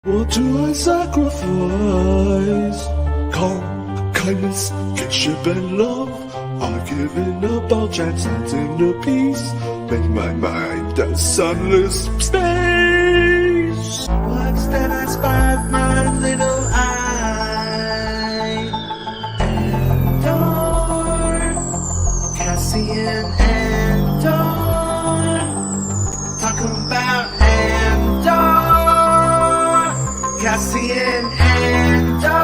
What do I sacrifice? Calm, kindness, kinship, and love are given up all chance and inner peace. Make my mind a sunless space. What's that I spied my little eye? Andor, Cassian Andor, talking about Andor. Cassian Andor,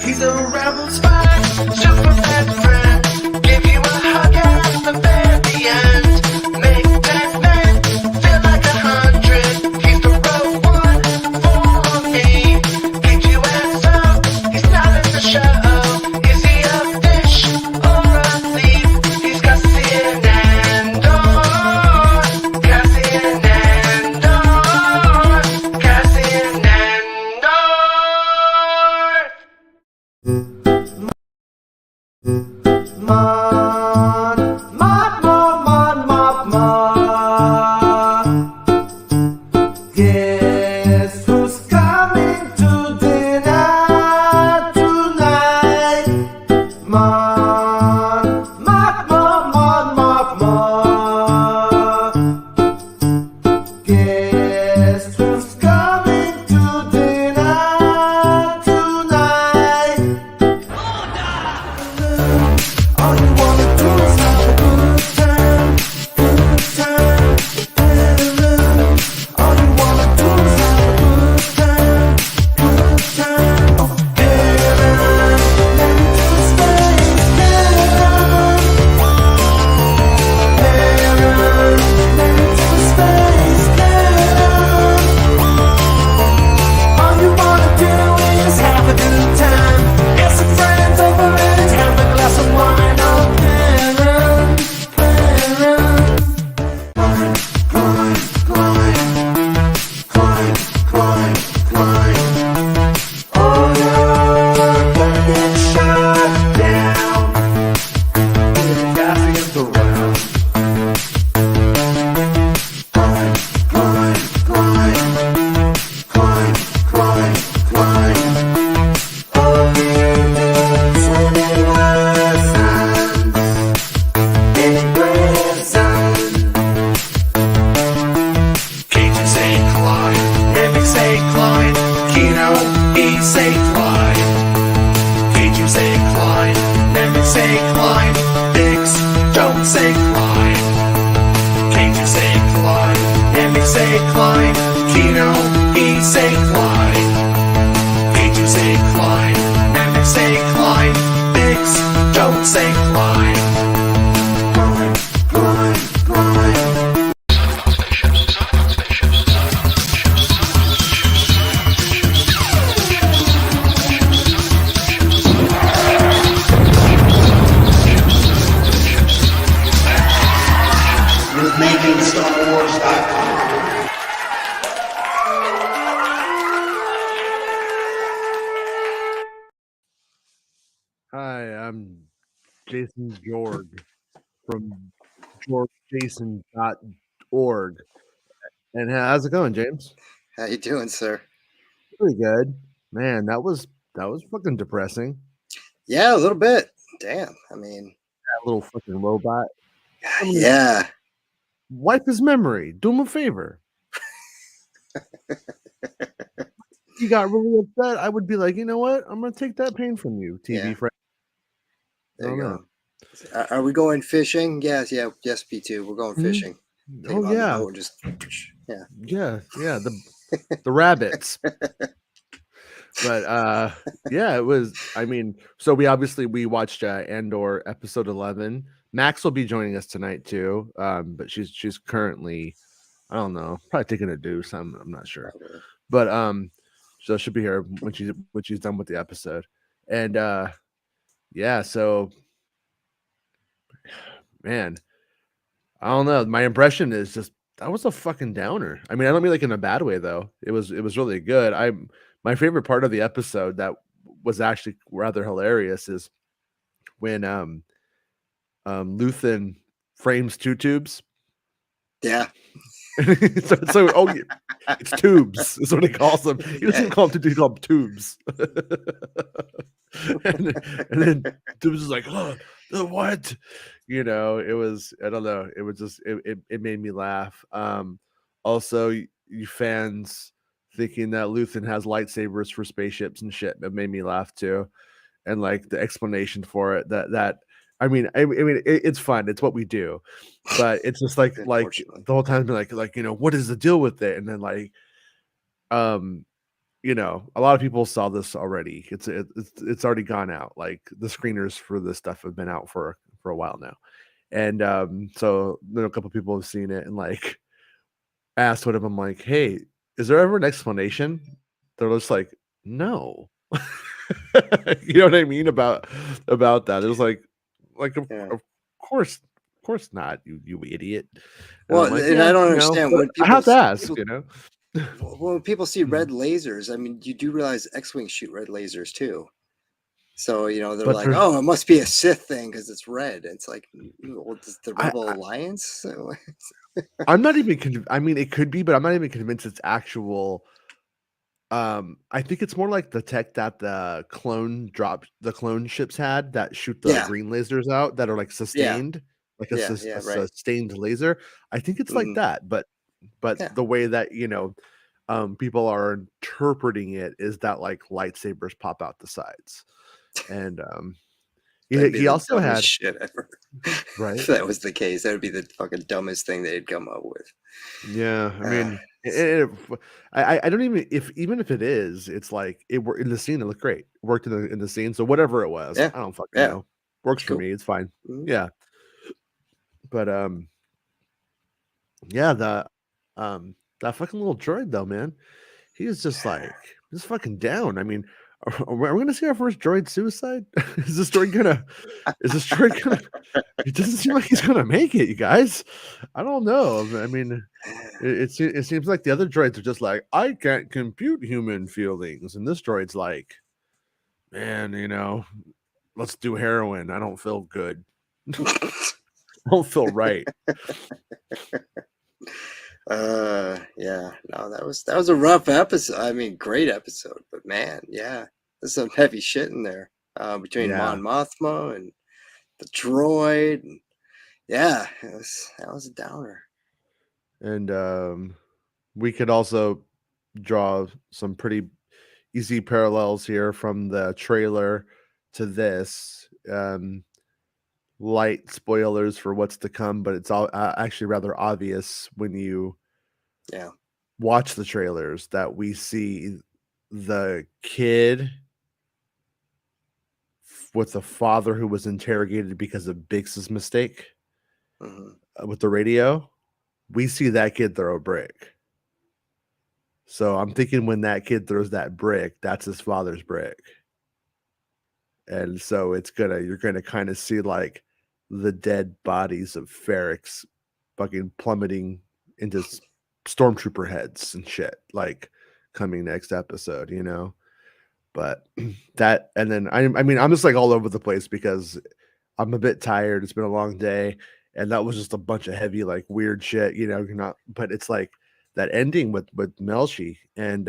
he's a rebel spy, super bad friend. Give you a hug at the very end. Make that man feel like 100. He's the road one for me. Pick you ass up, he's not in the show. Is he a fish or a thief? He's Cassian Andor, Cassian Andor. Mon Mothma. Guess who's coming to dinner tonight? Mon Mothma. Guess who's coming to dinner tonight? All you wanna do is have a good time. All you wanna do is have a good time. Get on, let me to space. Get on, let me to space. Get on. All you wanna do is have a good time. Get some friends over and have a glass of wine. Oh, oh, you're getting shut down. Cassian's around. All you do is living lessons in prison. Cages say Clyde, Mimics say Clyde, Kino, E say Clyde. Cages say Clyde, Mimics say Clyde, Biggs don't say Clyde. Cages say Clyde, Mimics say Clyde, Kino, E say Clyde. Cages say Clyde, Mimics say Clyde, Biggs don't say Clyde. With MakingStarWars.net. Hi, I'm Jason Jorg from jorgjason.org. And how's it going, James? How you doing, sir? Pretty good. Man, that was fucking depressing. Yeah, a little bit. Damn. I mean, That little fucking robot. yeah. Wipe his memory. Do him a favor. You got really upset, I would be like, you know what? I'm gonna take that pain from you, TV Yeah. friend. There you I don't go. Are we going fishing? Yes, P2. We're going Mhm. fishing. Take Oh them on the yeah. boat and just Yeah. The rabbits. But yeah, it was. I mean, so we watched Andor episode 11. Max will be joining us tonight too. But she's currently, I don't know, probably taking a deuce. I'm not sure. probably. But so she'll be here when she's done with the episode. And yeah, so man, I don't know. My impression is just that was a fucking downer. I mean, I don't mean like in a bad way though. It was really good. My favorite part of the episode that was actually rather hilarious is when Luthen frames two tubes. Yeah. so It's tubes. Is what he calls them. He doesn't even call them tubes. He calls them tubes. and then tubes is like, oh, the what? You know, it was. I don't know. It was just. It made me laugh. Also, you fans thinking that Luthen has lightsabers for spaceships and shit. It made me laugh too, and like the explanation for it. That I mean, it's fun. It's what we do, but it's just like Unfortunately. the whole time, be like you know, what is the deal with it? And then like, you know, a lot of people saw this already. It's already gone out. Like the screeners for this stuff have been out for a while now, and so a couple people have seen it and like asked what I'm like, hey, is there ever an explanation? They're just like, no. You know what I mean about that? It was like Yeah. of course not, you idiot. And Well, I'm like, and yeah, I don't you know, understand but when I have to ask, people you know. when people see Mhm. red lasers. I mean, you do realize X-wings shoot red lasers too. So they're But like, there's oh, it must be a Sith thing because it's red. It's like, well, does the I, Rebel Alliance? I'm not even I mean, it could be, but I'm not even convinced it's actual. I think it's more like the tech that the clone ships had that shoot the Yeah, green lasers out that are like yeah, sustained, like yeah, a right. sustained laser. I think it's like Hmm. that, but Yeah, the way that people are interpreting it is that like lightsabers pop out the sides, and that'd be he the also dumbest had shit ever. If right. that was the case, that would be the fucking dumbest thing they'd come up with. Yeah, I Uh, mean, s- I don't even if it is, it's like it worked in the scene. It looked great. Worked in the scene. So whatever it was, yeah, I don't fucking yeah, know. Works it's for cool. me. It's fine. Mhm. Yeah, but yeah, that fucking little droid though, man. He was just fucking down. I mean, are we gonna see our first droid suicide? Is this droid gonna? Is this droid gonna? It doesn't seem like he's gonna make it, you guys. I don't know. I mean, it seems like the other droids are just like, I can't compute human feelings, and this droid's like, man, you know, let's do heroin. I don't feel good. I don't feel right. Yeah, no, that was a rough episode. I mean, great episode, but man, yeah, there's some heavy shit in there. Between Yeah, Mon Mothma and the droid, and yeah, that was a downer. and we could also draw some pretty easy parallels here from the trailer to this. Light spoilers for what's to come, but it's all actually rather obvious when you Yeah. watch the trailers that we see the kid with the father who was interrogated because of Biggs's mistake Hmm. with the radio. We see that kid throw a brick. So I'm thinking when that kid throws that brick, that's his father's brick. And so you're gonna kind of see like the dead bodies of Ferrex fucking plummeting into stormtrooper heads and shit, like coming next episode, you know. But that, and then I mean, I'm just like all over the place because I'm a bit tired. It's been a long day, and that was just a bunch of heavy, like weird shit, you know. You're not, but it's like that ending with Melshi and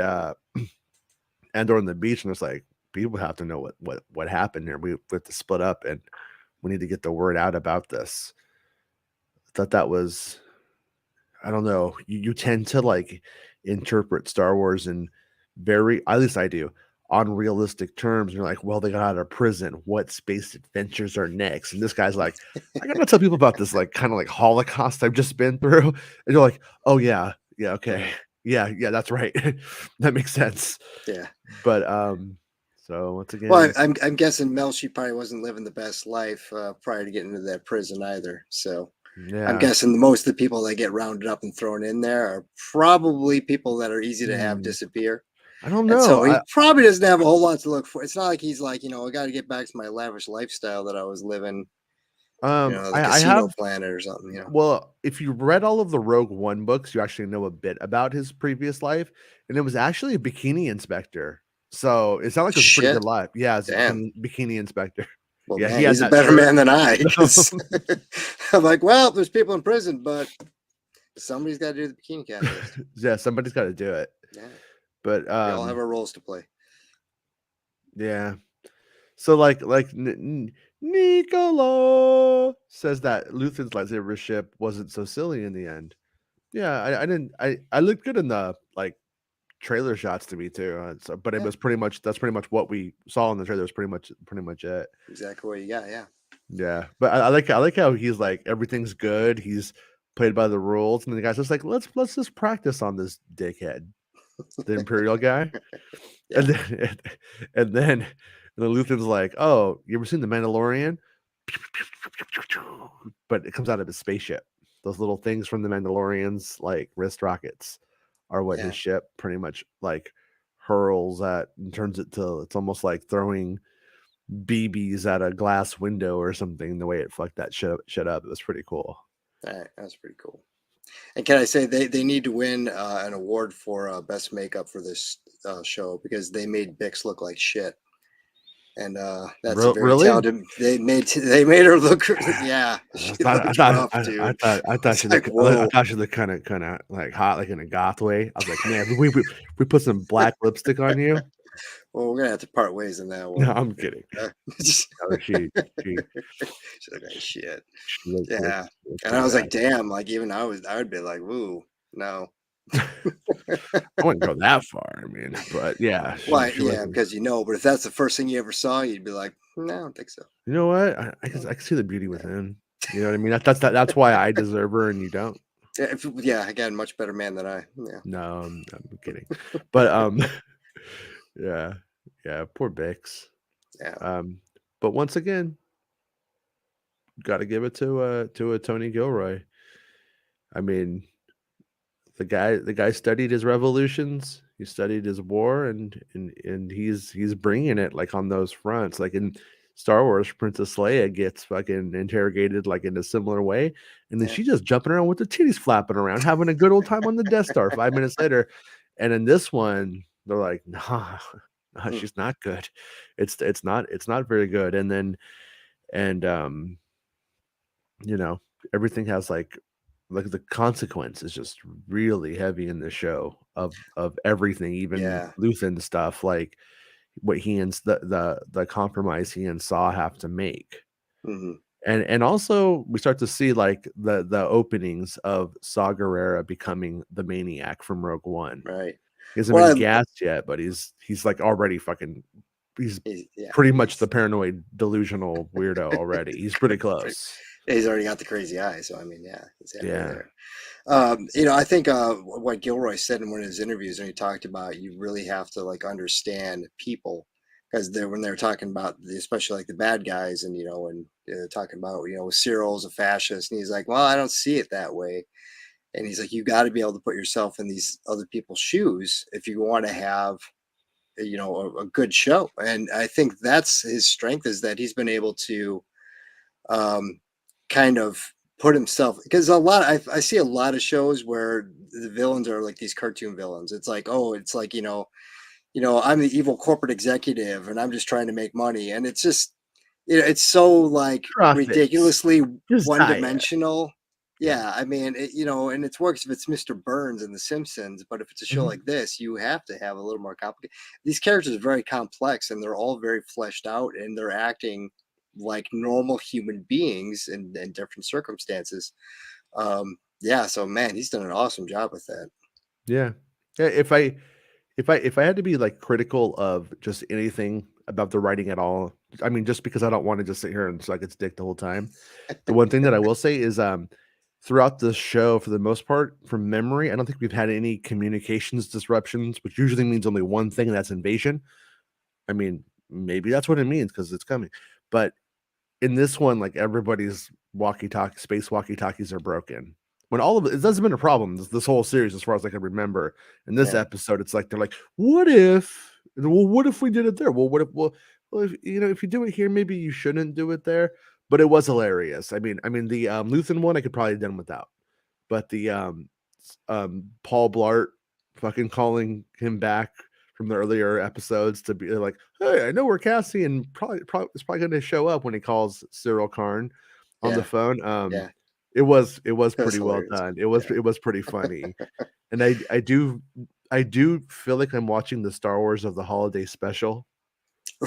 Andor on the beach, and it's like people have to know what happened here. We have to split up, and we need to get the word out about this. I thought that was, I don't know. You tend to like interpret Star Wars in very, at least I do, on realistic terms. You're like, well, they got out of prison. What space adventures are next? And this guy's like, I gotta tell people about this like kind of like Holocaust I've just been through. And you're like, oh yeah, okay. Hmm. Yeah, that's right. That makes sense. Yeah. But so once Well, again, I'm guessing Melshi probably wasn't living the best life prior to getting into that prison either. So I'm yeah. guessing most of the people that get rounded up and thrown in there are probably people that are easy to have Hmm, disappear. I don't And know. so he probably doesn't have a whole lot to look for. It's not like he's like, I got to get back to my lavish lifestyle that I was living, the I casino have. planet or something. Well, if you read all of the Rogue One books, you actually know a bit about his previous life, and it was actually a bikini inspector. So it sounded like it was a pretty good Shit. life. Yeah, as a Damn. bikini inspector. Well, Yeah, he man, had he's a that better shirt. man than I. 'Cause I'm like, well, there's people in prison, but Somebody's got to do the bikini cat list. Yeah, somebody's got to do it. Yeah, But we all have our roles to play. yeah. So Nicola says that Luthen's lightsaber ship wasn't so silly in the end. Yeah, I didn't. I looked good in the like trailer shots to me too. But it was pretty much that's pretty much what we saw in the trailer. Was pretty much it. Exactly what you got. Yeah. Yeah, but I like how he's like everything's good. He's played by the rules, and the guy's just like let's just practice on this dickhead, the Imperial guy, Yeah. and then and then Luthen's like, oh, you ever seen the Mandalorian? But it comes out of his spaceship. Those little things from the Mandalorian's like wrist rockets are what Yeah. his ship pretty much like hurls at and turns it to it's almost like throwing BBs at a glass window or something. The way it fucked that shit up, it was pretty cool. All right, that's pretty cool. And can I say they need to win an award for best makeup for this show because they made Bix look like shit. And that's a very Really? talented. They made her look. Yeah, I thought she looked kind of like hot, like in a goth way. I was like, man, we put some black lipstick on you. Well, we're gonna have to part ways in that one. No, I'm kidding. She looked like shit. looked Yeah, looked and I was bad. like, damn. Like even I would be like, woo, no. I wouldn't go that far. I mean, but yeah, Why? she Yeah, wasn't. because but if that's the first thing you ever saw, you'd be like, no, I don't think so. You know what? I can see the beauty within. You know what I mean? That's why I deserve her and you don't. Yeah, again, much better man than I. Yeah. No, I'm kidding. But yeah, poor Bix. Yeah. But once again, got to give it to a Tony Gilroy. I mean, the guy studied his revolutions, he studied his war, and he's bringing it like on those fronts. Like in Star Wars, Princess Leia gets fucking interrogated like in a similar way, and then she just jumping around with the titties flapping around, having a good old time on the Death Star. 5 minutes later, and in this one, they're like, nah, she's not good. It's not very good. And then you know, everything has like the consequence is just really heavy in the show of everything, even Luthen stuff, like what he and the compromise he and Saw have to make. Mm-hmm. And also we start to see like the openings of Saw Gerrera becoming the maniac from Rogue One. Right. He hasn't been gassed yet, but he's like already fucking he's pretty much the paranoid delusional weirdo already. He's pretty close. He's already got the crazy eyes, so I mean, yeah, he's there. I think what Gilroy said in one of his interviews when he talked about you really have to like understand people because when they're talking about especially like the bad guys and when talking about Cyril's a fascist and he's like, well, I don't see it that way, and he's like, you got to be able to put yourself in these other people's shoes if you want to have a good show, and I think that's his strength is that he's been able to kind of put himself because I see a lot of shows where the villains are like these cartoon villains. It's like, oh, it's like I'm the evil corporate executive and I'm just trying to make money, and it's just it's so like ridiculously one-dimensional. Yeah, I mean, and it works if it's Mr. Burns and The Simpsons, but if it's a show like this, you have to have a little more complicated. These characters are very complex and they're all very fleshed out and they're acting like normal human beings in different circumstances. So man, he's done an awesome job with that. Yeah. If I had to be like critical of just anything about the writing at all, I mean, just because I don't want to just sit here and suck its dick the whole time, the one thing that I will say is throughout the show, for the most part, from memory, I don't think we've had any communications disruptions, which usually means only one thing, and that's invasion. I mean, maybe that's what it means because it's coming. But in this one, like everybody's space walkie-talkies are broken. When all of it hasn't been a problem this whole series, as far as I can remember. In this episode, it's like they're like, "What if? Well, what if we did it there? Well, what if? Well, if if you do it here, maybe you shouldn't do it there." But it was hilarious. I mean, the Luthen one I could probably have done without, but the Paul Blart fucking calling him back from the earlier episodes to be like, hey, I know where Cassie and probably it's probably going to show up when he calls Cyril Karn on the phone. It was was pretty well hilarious. done. It was pretty funny. And I do feel like I'm watching the Star Wars of the holiday special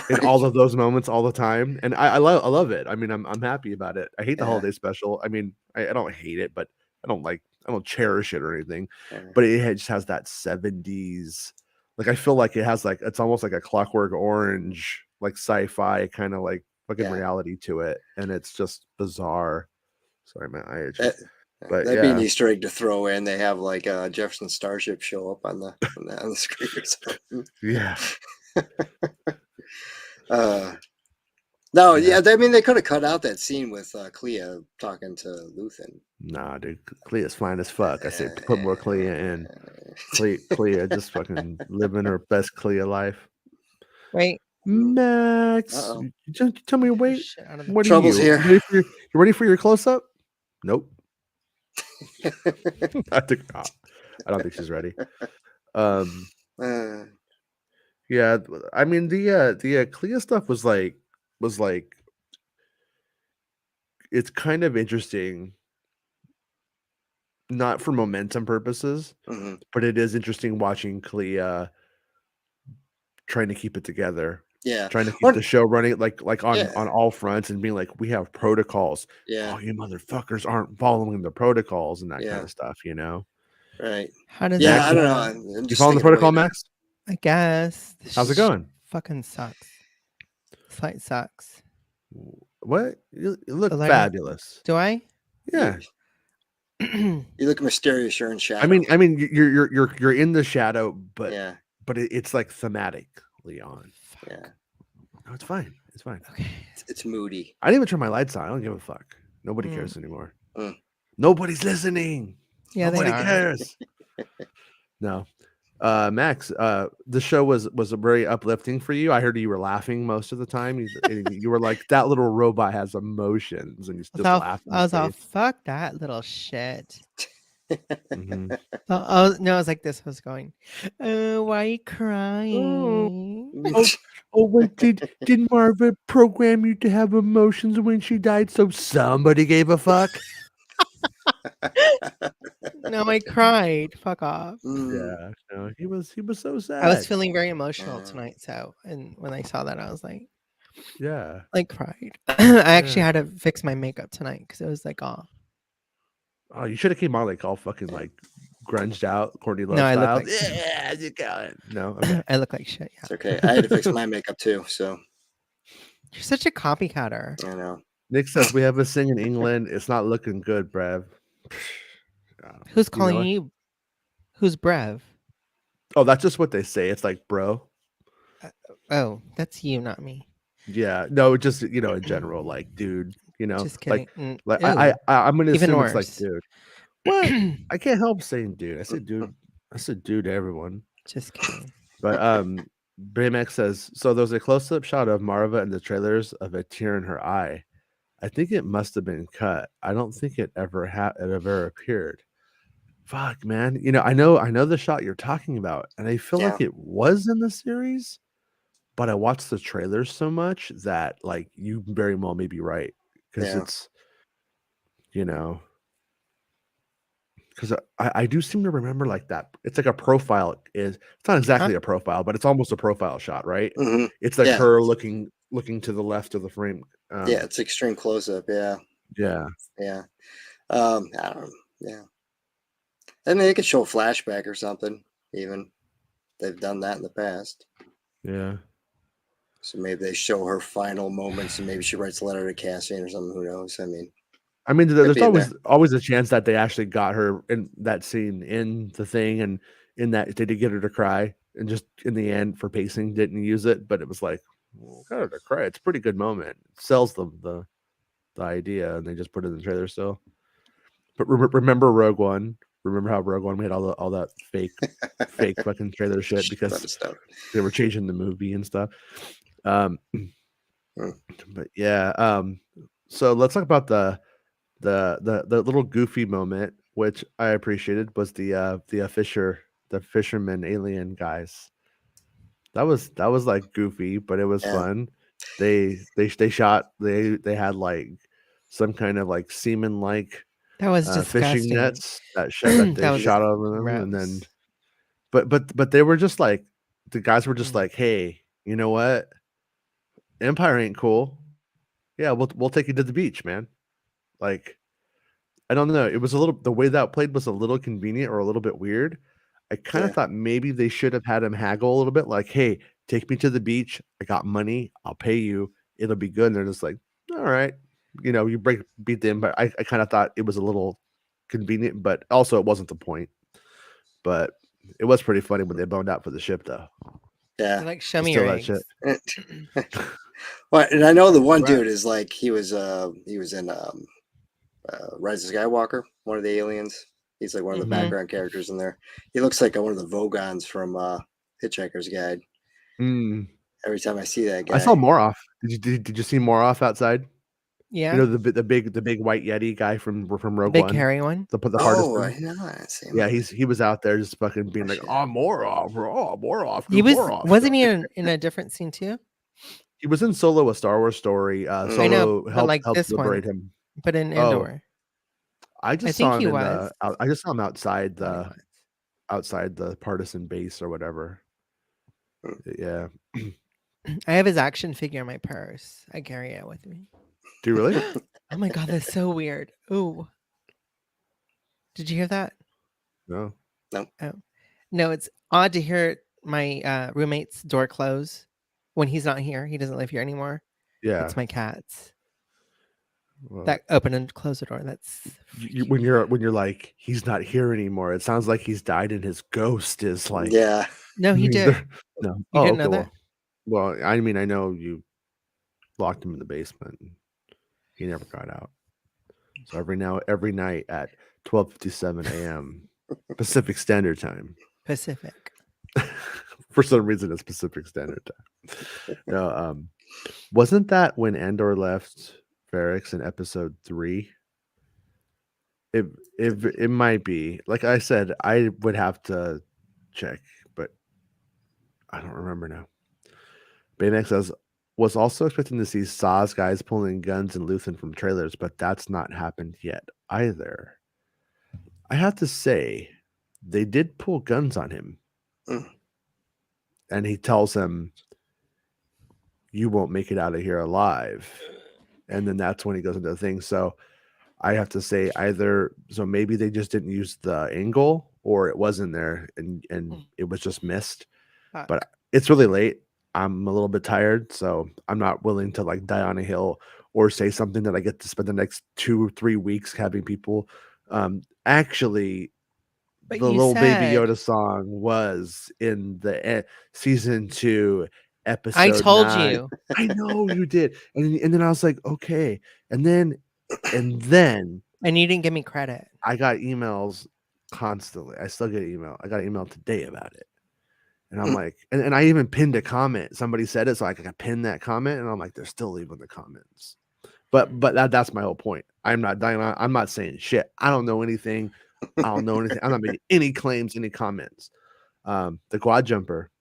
in Right. all of those moments all the time. And I love it. I mean, I'm happy about it. I hate the Yeah. holiday special. I mean, I don't hate it, but I don't cherish it or anything. Yeah. But just has that 70s. Like I feel like it has like it's almost like a Clockwork Orange, like sci-fi kind of like fucking Yeah. reality to it. And it's just bizarre. Sorry, man. That, But that'd be an yeah. Easter egg to throw in. They have like a Jefferson Starship show up on the screen or something. Yeah. No, Yeah. yeah. I mean, they could have cut out that scene with Clea talking to Luthen. Nah, dude. Clea's fine as fuck. I say put more Clea in. Clea just fucking living her best Clea life. Wait. Max, Uh-oh. you tell me, wait, Shit out of the what Trouble's are you? here. You ready for your close up? Nope. I don't think she's ready. Yeah, I mean the Clea stuff was like it's kind of interesting, not for momentum purposes, Mhm. but it is interesting watching Clea trying to keep it together. Yeah. Trying to keep What- the show running like on Yeah. all fronts and being like, we have protocols. Yeah. Oh, you motherfuckers aren't following the protocols and that Yeah. kind of stuff, you know? Right. How does Yeah, that I don't go? know. I'm You just following the thinking protocol, way back. Max? I guess. This How's it sh- going? Fucking sucks. This fight sucks. What? You look The lighting- fabulous. Do I? Yeah. You look mysterious. You're in shadow. I mean, you're in the shadow, but yeah. it's like thematically on. Yeah. No, it's fine. It's fine. Okay. It's moody. I didn't even turn my lights on. I don't give a fuck. Nobody Mm. cares anymore. Mm. Nobody's listening. Yeah, Nobody they are. cares. No. Max, the show was very uplifting for you. I heard you were laughing most of the time. You were like, that little robot has emotions, and you just laughed. I was all, fuck that little shit. Mhm. No, I was like this. I was going, why are you crying? Oh, wait, did Marva program you to have emotions when she died so somebody gave a fuck? No, I cried. Fuck off. Yeah, no, he was so sad. I was feeling very emotional Yeah. tonight. So, and when I saw that, I was like cried. I actually had to fix my makeup tonight because it was like, Oh, you should have came on like all fucking like grunged out, Courtney Love No, I look style. like shit. Yeah, you got it. No, okay. I look like shit. Yeah, It's okay. I had to fix my makeup too. So you're such a copycatter. I know. Nick says we have a sing in England. It's not looking good, Brev. Who's You know calling what? you? Who's Brev? Oh, that's just what they say. It's like, bro. Oh, that's you, not me. Yeah, no, just in general, like, dude. Just kidding. Like Ew. I'm gonna Even assume it's like, worse. dude. What? I can't help saying dude. I said dude. I said dude to everyone. Just kidding. But Baymax says so. There's a close-up shot of Marva in the trailers of a tear in her eye. I think it must have been cut. I don't think it ever appeared. Fuck, man. I know the shot you're talking about, and I feel like it was in the series, but I watched the trailers so much that like you very well may be right because it's because I do seem to remember like that. It's like a profile. It's not exactly a profile, but it's almost a profile shot, right? Mhm. It's like Yeah. her looking to the left of the frame. Yeah, it's extreme close up. Yeah. Yeah. Yeah. I don't know. Yeah. I mean, they could show a flashback or something. Even they've done that in the past. Yeah. So maybe they show her final moments, and maybe she writes a letter to Cassian or something. Who knows? I mean, there's be in always a chance that they actually got her in that scene in the thing, and in that they did get her to cry, and just in the end for pacing didn't use it, but it was like, well, got her to cry. It's a pretty good moment. It sells them the idea, and they just put it in the trailer still. But remember Rogue One? Remember how Rogue One made all that fake fucking trailer shit because stuff. they were changing the movie and stuff. But yeah, so let's talk about the little goofy moment, which I appreciated, was the fisherman alien guys. That was like goofy, but it was fun. They had like some kind of like semen like That was fishing disgusting. nets that they That was shot over them, and then gross. but they were just like the guys were just Mm. like, hey, you know what? Empire ain't cool. Yeah, we'll take you to the beach, man. Like, I don't know. It was a little the way that played was a little convenient or a little bit weird. I kind of Yeah. thought maybe they should have had him haggle a little bit, like, hey, take me to the beach. I got money. I'll pay you. It'll be good. And they're just like, all right. You know, you beat them, but I kind of thought it was a little convenient, but also it wasn't the point. But it was pretty funny when they boned out for the ship, though. Yeah. Like, show me Steal your that shit. eggs. Well, and I know the one Right. dude is like he was in Rise of Skywalker, one of the aliens. He's like one of the Mhm. background characters in there. He looks like one of the Vogons from Hitchhiker's Guide. Mm. Every time I see that guy, I saw Moroff. Did you see Moroff outside? Yeah. You know the big white Yeti guy from Rogue Big One, hairy one. the I partisan. didn't know that. See him. Yeah, he was out there just fucking being like, shit. "Oh, Moroff, oh, Moroff, He good was Moroff." wasn't he in a different scene too? He was in Solo, a Star Wars story. I know, Solo but like helped this liberate one, him. but in Oh, Andor. I I just think saw he him in was. the. I just saw him outside Thought he the was. partisan base or whatever. Yeah. I have his action figure in my purse. I carry it with me. Do you really? Oh my god, that's so weird. Ooh. Did you hear that? No. Oh. No, it's odd to hear my roommate's door close when he's not here. He doesn't live here anymore. Yeah. It's my cats Well, that open and close the door. That's when you're like he's not here anymore. It sounds like he's died, and his ghost is like. Yeah. no, he did. No. You Oh, didn't okay. know that? Well, I mean, I know you locked him in the basement. And he never got out. So every night at 12:57 a.m. Pacific Standard Time. Pacific. For some reason, it's Pacific Standard Time. No, wasn't that when Andor left Ferrix in episode 3? It might be. Like I said, I would have to check, but I don't remember now. Baymax says was also expecting to see Saw's guys pulling guns and Luthen from trailers, but that's not happened yet either. I have to say, they did pull guns on him. Mm. And he tells him, you won't make it out of here alive. And then that's when he goes into the thing. So I have to say so maybe they just didn't use the angle or it wasn't there and it was just missed. Fuck. But it's really late. I'm a little bit tired, so I'm not willing to like die on a hill or say something that I get to spend the next 2 or 3 weeks having people actually But the you little Baby said- Yoda song was in the season 2 episode I told 9. you. I know you did. And then I was like, okay. And then And you didn't give me credit. I got emails constantly. I still get email. I got an email today about it. And I'm like, and I even pinned a comment. Somebody said it, so I could pin that comment, and I'm like, they're still leaving the comments. But that's my whole point. I'm not dying. I'm not saying shit. I don't know anything. I don't know anything. I'm not making any claims, any comments. The quad jumper.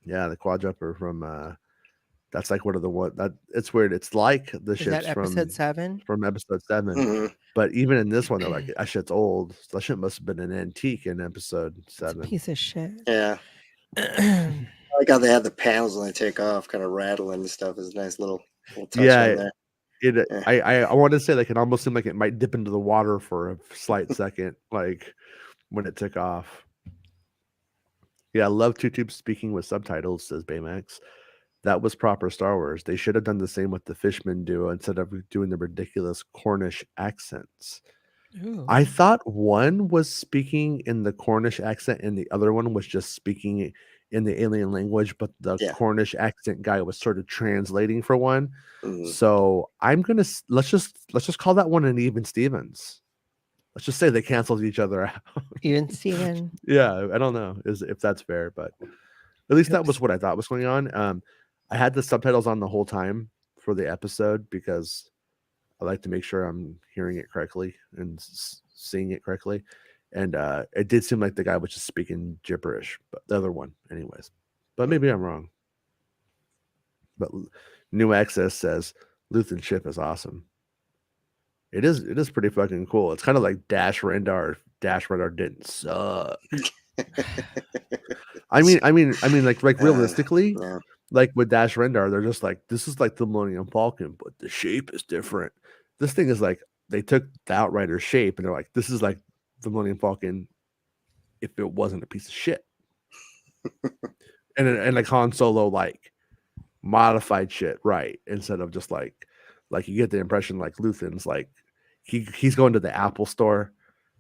Yeah, the quad jumper from that's like one of the one that it's weird. It's like the Is ships that episode 7? from episode 7. Mm-hmm. But even in this one, they're like, that shit's old. That shit must have been an antique in episode It's a 7. piece of shit. Yeah. I like how they have the panels when they take off, kind of rattling and stuff. Is a nice little touch on there. Yeah. I want to say like it almost seemed like it might dip into the water for a slight second, like when it took off. Yeah, I love TubeTube speaking with subtitles, says Baymax. That was proper Star Wars. They should have done the same with the Fishman duo instead of doing the ridiculous Cornish accents. Ooh. I thought one was speaking in the Cornish accent and the other one was just speaking in the alien language, but the Cornish accent guy was sort of translating for one. Mm-hmm. So I'm gonna let's just call that one an even Stevens. Let's just say they canceled each other out. Even Steven. Yeah, I don't know if that's fair, but at least that was what I thought was going on. I had the subtitles on the whole time for the episode because I like to make sure I'm hearing it correctly and seeing it correctly. And it did seem like the guy was just speaking gibberish, but the other one, anyways. But maybe I'm wrong. But New Access says Luthen ship is awesome. It is pretty fucking cool. It's kind of like Dash Rendar. Dash Rendar didn't suck. I mean, like realistically, Yeah. like with Dash Rendar, they're just like, this is like the Millennium Falcon, but the shape is different. This thing is like they took the Outrider shape and they're like, this is like the Millennium Falcon if it wasn't a piece of shit. and like Han Solo like modified shit, right? Instead of just like you get the impression like Luthen's like he's going to the Apple store,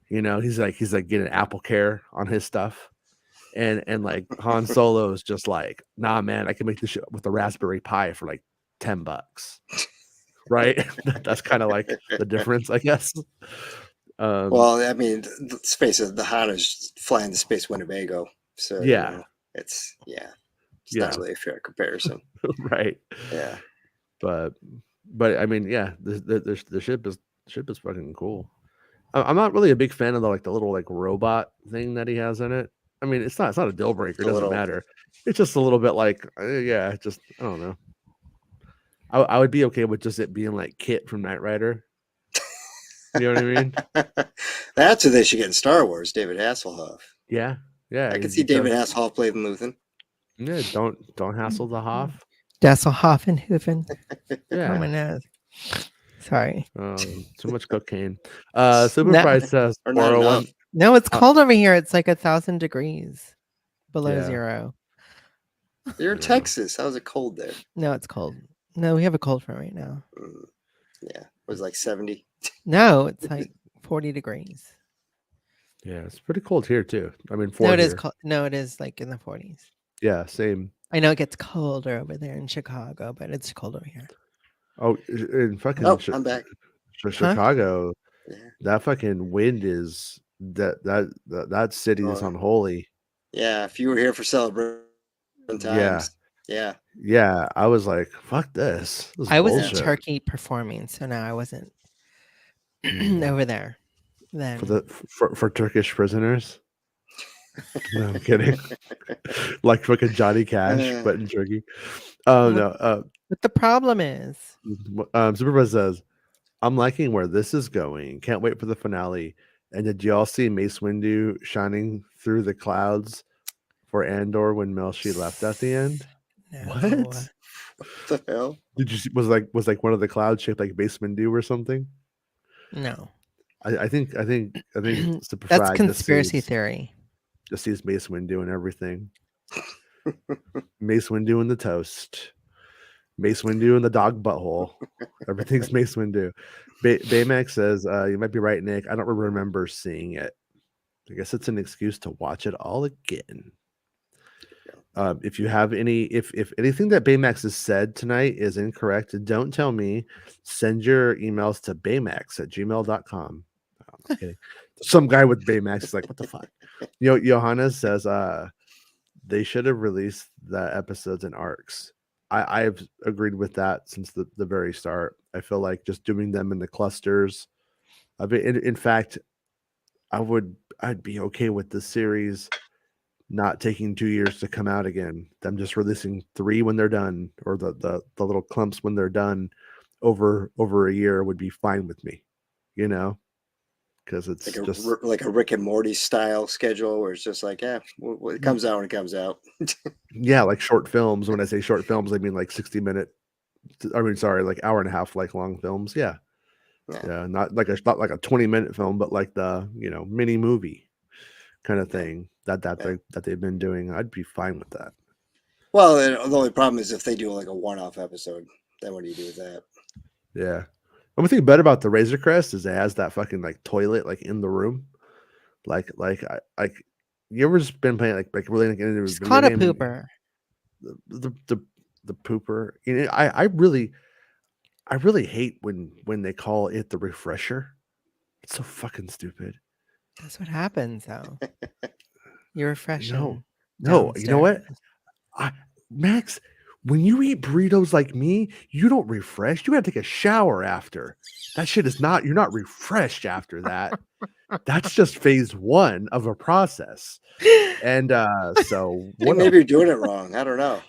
you know, he's like getting Apple Care on his stuff. And like Han Solo is just like, nah, man, I can make this shit with the Raspberry Pi for like $10, right? That's kind of like the difference, I guess. Well, I mean, let's face it, the Han is flying the Space Winnebago, so yeah, you know, it's not really a fair comparison, right? Yeah, but I mean, yeah, the ship is fucking cool. I'm not really a big fan of the little like robot thing that he has in it. I mean, it's not a deal breaker. It doesn't matter. It's just a little bit like, just I don't know. I would be okay with just it being like Kit from Knight Rider. You know what I mean? That's who they should get in Star Wars, David Hasselhoff. Yeah. I can see David Hasselhoff playing Luthen. Yeah, don't hassle the Hoff. Dasselhoff and Hoofen. Yeah. Oh, my nose. Sorry. Too much cocaine. Superfry says 401. No, it's cold over here. It's like 1,000 degrees below zero. You're in Texas. How's it cold there? No, it's cold. No, we have a cold front right now. Yeah, it was like 70. No, it's like 40 degrees. Yeah, it's pretty cold here too. I mean, no, it is cold. No, it is like in the 40s. Yeah, same. I know it gets colder over there in Chicago, but it's cold over here. Oh, in fucking I'm back. Chicago, that fucking wind is that city is unholy. Yeah, if you were here for celebration times. Yeah. I was like, fuck this. I was in Turkey performing, so now I wasn't over there. Then for Turkish prisoners. No, I'm kidding. Like fucking Johnny Cash, but in Turkey. No. But the problem is, Superman says, I'm liking where this is going. Can't wait for the finale. And did y'all see Mace Windu shining through the clouds for Andor when Melshi left at the end? No. What the hell? Did you see? Was like one of the clouds shaped like Mace Windu or something? No. I think that's conspiracy theory. Just sees Mace Windu and everything. Mace Windu and the toast. Mace Windu in the dog butthole. Everything's Mace Windu. Baymax says, you might be right, Nick. I don't remember seeing it. I guess it's an excuse to watch it all again. If you have if anything that Baymax has said tonight is incorrect, don't tell me. Send your emails to baymax@gmail.com. Oh, I'm kidding. Some guy with Baymax is like, what the fuck? Johanna says, they should have released the episodes in arcs. I've agreed with that since the very start. I feel like just doing them in the clusters. In fact, I'd be okay with the series not taking 2 years to come out again. Them just releasing 3 when they're done, or the little clumps when they're done over a year would be fine with me. You know, because it's like just like a Rick and Morty style schedule where it's just like, it comes out when it comes out. Yeah, like short films. When I say short films, I mean like 60-minute. I mean, sorry, like hour and a half, like long films. Yeah, not like a 20-minute film, but like the mini movie kind of thing that they've been doing. I'd be fine with that. Well, the only problem is if they do like a one-off episode, then what do you do with that? Yeah. One thing better about the Razor Crest is it has that fucking like toilet like in the room. Like you ever just been playing like really like into it's called a pooper. The pooper. I really hate when they call it the refresher. It's so fucking stupid. That's what happens though. You're refreshing. No, you know what? Max, when you eat burritos like me, you don't refresh. You gotta take a shower after. That shit is not. You're not refreshed after that. That's just phase 1 of a process. And so maybe you're doing it wrong. I don't know.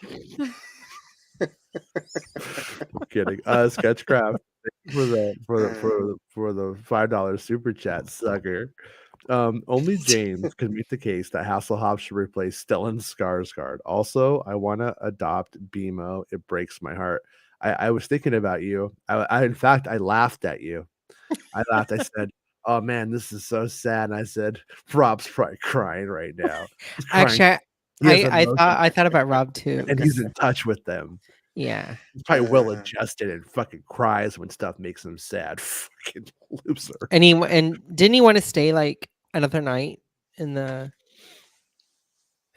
I'm kidding. Sketchcraft. for the Uh, for the $5 super chat, sucker. Only James could meet the case that Hasselhoff should replace Stellan Skarsgård. Also, I want to adopt BMO. It breaks my heart. I was thinking about you. In fact, I laughed at you. I laughed. I said, "Oh man, this is so sad." And I said, "Rob's probably crying right now. He's crying. Actually, He has I emotions, thought about Rob too. and he's 'Cause, in touch with them. yeah. He's probably well uh, adjusted and fucking cries when stuff makes him sad. Fucking loser." And didn't he want to stay like another night in at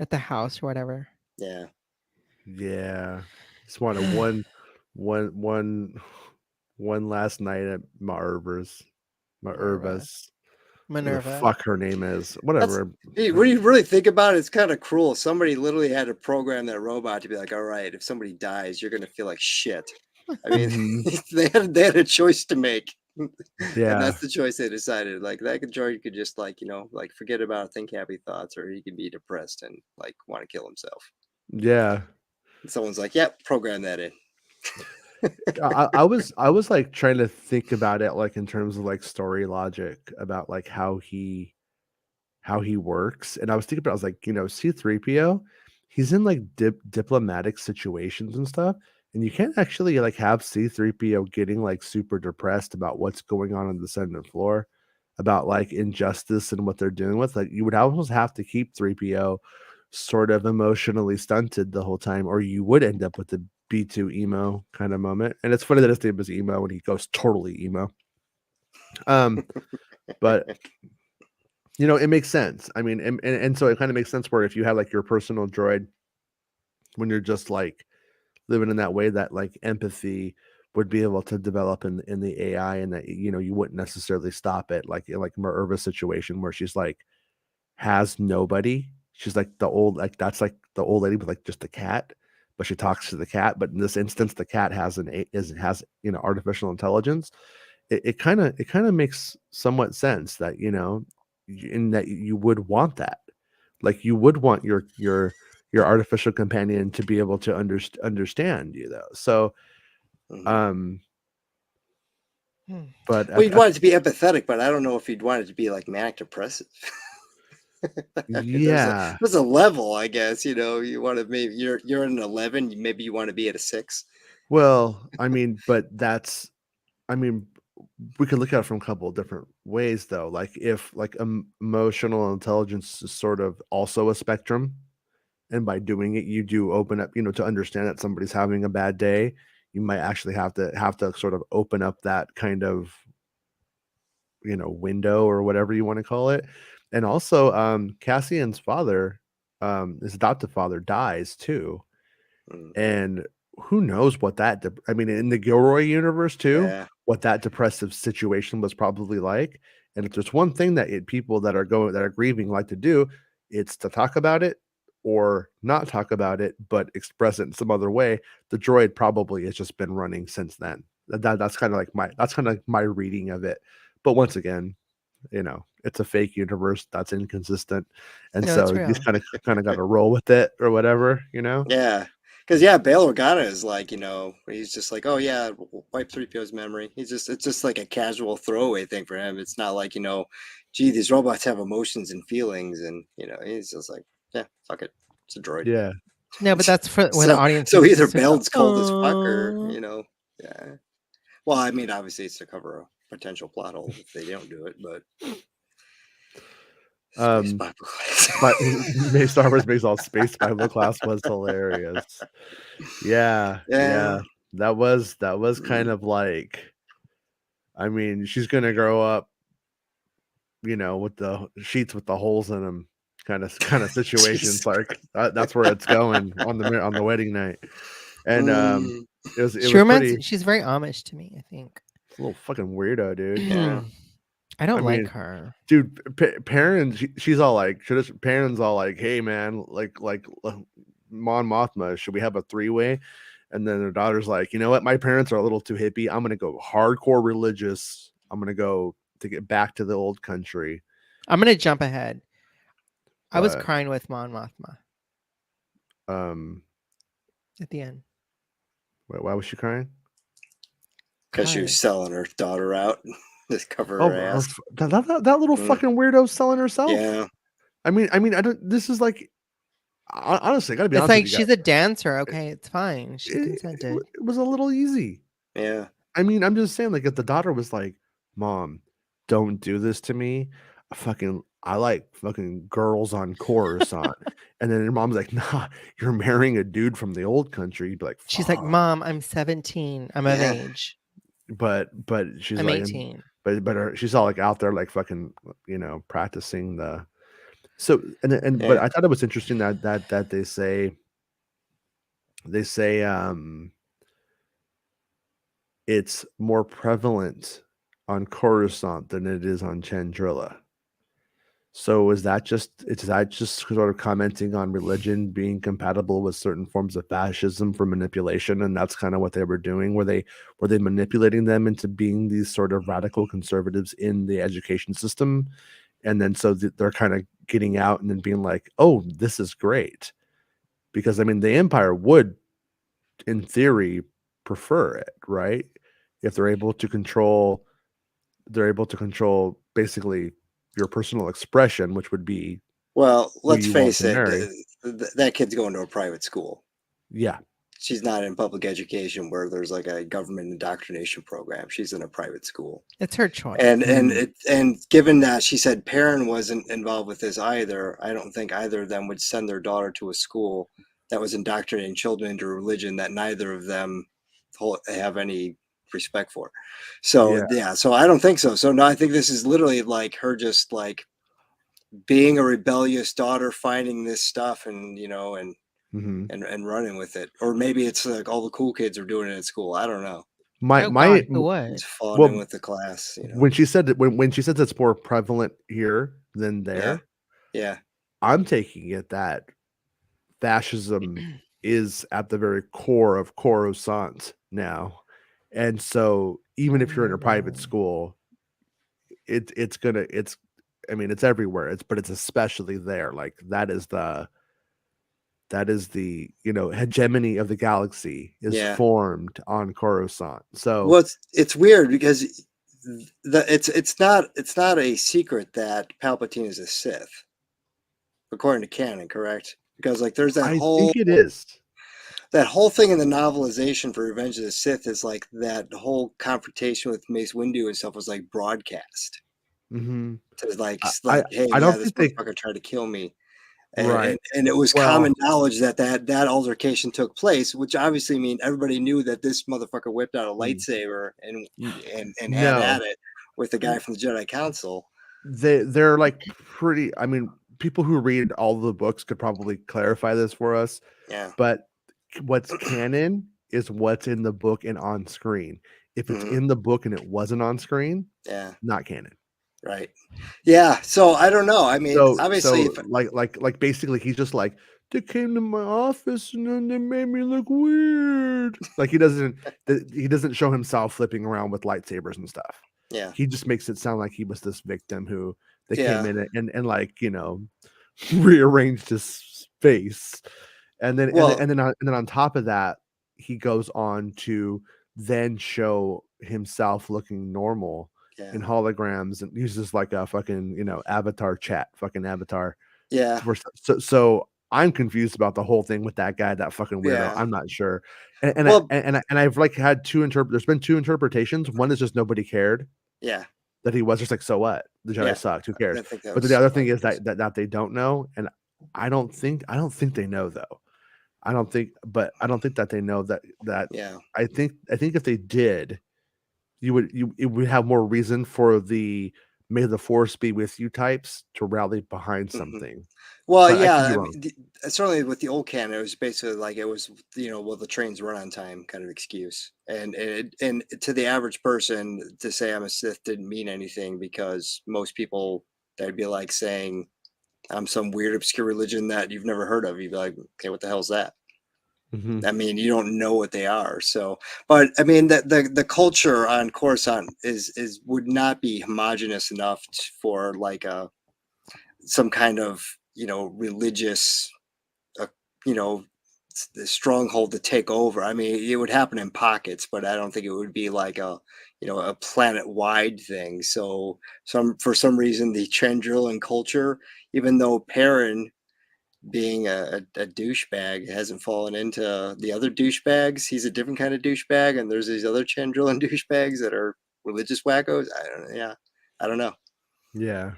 the house or whatever? yeah. Yeah, just wanted one one last night at Marvers, Minerva. Marvas, whatever the Minerva. fuck her name is, That's whatever. when you really think about it, it's kind of cruel. Somebody literally had to program that robot to be like, all right, if somebody dies, you're gonna feel like shit. I mean, Mhm. they had a choice to make. And Yeah, that's the choice they decided. Like that droid could just like, like forget about it, think happy thoughts, or he could be depressed and like want to kill himself. yeah. And someone's like, yep, program that in. I was like trying to think about it like in terms of like story logic about like how he works, and I was thinking about I was like, C3PO, he's in like diplomatic situations and stuff, and you can't actually like have C3PO getting like super depressed about what's going on the Senate floor, about like injustice and what they're dealing with. Like you would almost have to keep 3PO sort of emotionally stunted the whole time, or you would end up with the B2 emo kind of moment. And it's funny that his name is emo when he goes totally emo. But it makes sense. I mean, and so it kind of makes sense where if you have like your personal droid, when you're just like living in that way, that like empathy would be able to develop in the AI, and that you wouldn't necessarily stop it, like in like Merva's situation where she's like has nobody. She's like the old, like that's like the old lady with like just a cat, but she talks to the cat. But in this instance, the cat has has artificial intelligence. It kind of makes somewhat sense that in that you would want that, like you would want your artificial companion to be able to understand you though. So Mhm. um Hmm. but Well, you'd want it to be empathetic, but I don't know if you'd want it to be like manic depressive. there's a yeah, there's a level, I guess. You want to maybe you're at an 11, maybe you want to be at a 6. well, I mean, but that's, I mean, we could look at it from a couple of different ways though. Like if like emotional intelligence is sort of also a spectrum, and by doing it you do open up, to understand that somebody's having a bad day, you might actually have to sort of open up that kind of window or whatever you want to call it. And also Cassian's father, his adoptive father, dies too. Mhm. And who knows what I mean, in the Gilroy universe too, Yeah. what that depressive situation was probably like. And if there's one thing that people that are grieving like to do, it's to talk about it or not talk about it, but express it in some other way. The droid probably has just been running since then. That's kind of like my reading of it. But once again, it's a fake universe that's inconsistent, and No, it's so you just real. kind of got to roll with it or whatever. Yeah. Because yeah, Bail Organa is like, he's just like, oh yeah, wipe 3PO's memory. It's just like a casual throwaway thing for him. It's not like, gee, these robots have emotions and feelings, and he's just like, yeah, fuck it. It's a droid. Yeah. No, but that's for when the So audience so is either just go, Bail's cold as fuck or, oh. yeah. Well, I mean, obviously it's to cover a potential plot hole if they don't do it, but Space Um, Bible class. but Star Wars Based on Space Bible class was hilarious. Yeah, Yeah. yeah. That was kind Mm. of like, I mean, she's gonna grow up, with the sheets with the holes in them, kind of situation. It's Jesus like that's where it's going on the wedding night, and Mm. it She was pretty. she's very Amish to me, I think. It's a little fucking weirdo, dude. Yeah. I I don't like mean, her. dude, Perrin, she's all like, Perrin's all like, hey man, like Mon Mothma, should we have a three-way? And then her daughter's like, you know what, my parents are a little too hippie. I'm gonna go hardcore religious. I'm gonna go to get back to the old country. I'm gonna jump ahead. I was But crying with Mon Mothma um, at the end why was she crying? because she was cut. selling her daughter out to cover Oh, her ass. that little Mm. fucking weirdo selling herself. Yeah. I mean, I don't. This is like, honestly, I gotta be It's honest like with you she's guys. a dancer. Okay, it's fine. She It, consented. it was a little easy. Yeah. I mean, I'm just saying, like, if the daughter was like, "Mom, don't do this to me. I like fucking girls on Coruscant," and then your mom's like, "Nah, you're marrying a dude from the old country." You'd be like, She's like, "Fuck." Mom, I'm 17. I'm of Yeah. age. But she's I'm like, 18. she's all like out there, like fucking, practicing the. So but Yeah. I thought it was interesting that they say it's more prevalent on Coruscant than it is on Chandrilla. So is that just sort of commenting on religion being compatible with certain forms of fascism for manipulation, and that's kind of what they were doing? Were they manipulating them into being these sort of radical conservatives in the education system, and then so they're kind of getting out and then being like, "Oh, this is great," because I mean the Empire would, in theory, prefer it, right? If they're able to control basically your personal expression, which would be Well, who let's you want face to it, marry. that kid's going to a private school. Yeah. She's not in public education where there's like a government indoctrination program. She's in a private school. It's her choice. And given that she said Perrin wasn't involved with this either, I don't think either of them would send their daughter to a school that was indoctrinating children into a religion that neither of them have any respect for. So Yeah. so I don't think so. So no, I think this is literally like her just like being a rebellious daughter, finding this stuff and Mhm. and running with it. Or maybe it's like all the cool kids are doing it at school. I don't know. My Oh my God, who would? It's falling in well, with the class, when she said that when she said that's more prevalent here than Yeah. there, Yeah. I'm taking it that fascism is at the very core of Coruscant now. And so even if you're in a private school, it's I mean it's everywhere. It's especially there. Like that is the hegemony of the galaxy is Yeah. formed on Coruscant. So Well, it's weird because it's not a secret that Palpatine is a Sith, according to canon, correct? Because like there's I think it is. that whole thing in the novelization for Revenge of the Sith is like that whole confrontation with Mace Windu and stuff was like broadcast Hmm. to like I hey, I yeah, don't this think they motherfucker tried to kill me. right. And it was Well, common knowledge that altercation took place, which obviously mean everybody knew that this motherfucker whipped out a mm, lightsaber and n- had no, at it with the guy from the Jedi Council. they're like pretty. I mean, people who read all the books could probably clarify this for us. Yeah. But what's canon is what's in the book and on screen. If it's Mhm. in the book and it wasn't on screen, Yeah. not canon. Right. Yeah. So I don't know. I mean, obviously, So like basically he's just like, they came to my office and then they made me look weird. Like he doesn't show himself flipping around with lightsabers and stuff. yeah. He just makes it sound like he was this victim who they came Yeah. in and like, rearranged his face. And then Well, and then on top of that, he goes on to then show himself looking normal yeah. in holograms and uses like a fucking, avatar chat, fucking avatar. Yeah. So I'm confused about the whole thing with that guy, that fucking weirdo. Yeah. I'm not sure. And Well, I've like had there's been two interpretations. One is just nobody cared yeah. that he was just like, so what? The Jedi Yeah. sucked. Who cares? I think that But was the other thing is that they don't know, and I don't think they know though. I don't think that they know that yeah. I think if they did, it would have more reason for the "May the Force be with you" types to rally behind Mhm. something. Well, But I could yeah, be I wrong. mean, certainly with the old canon, it was basically like it was, well, the trains run on time kind of excuse, and to the average person, to say I'm a Sith didn't mean anything because most people that'd be like saying I'm some weird obscure religion that you've never heard of. You'd be like, okay, what the hell's that? Mhm. I mean, you don't know what they are. So, but I mean, the culture on Coruscant is would not be homogenous enough for like some kind of religious, uh, you know the stronghold to take over. I mean, it would happen in pockets, but I don't think it would be like a a planet wide thing. So for some reason the Chandrilan culture, even though Perrin being a douchebag hasn't fallen into the other douchebags, he's a different kind of douchebag, and there's these other Chandrilan douchebags that are religious wackos. I don't know. Yeah, I don't know. Yeah.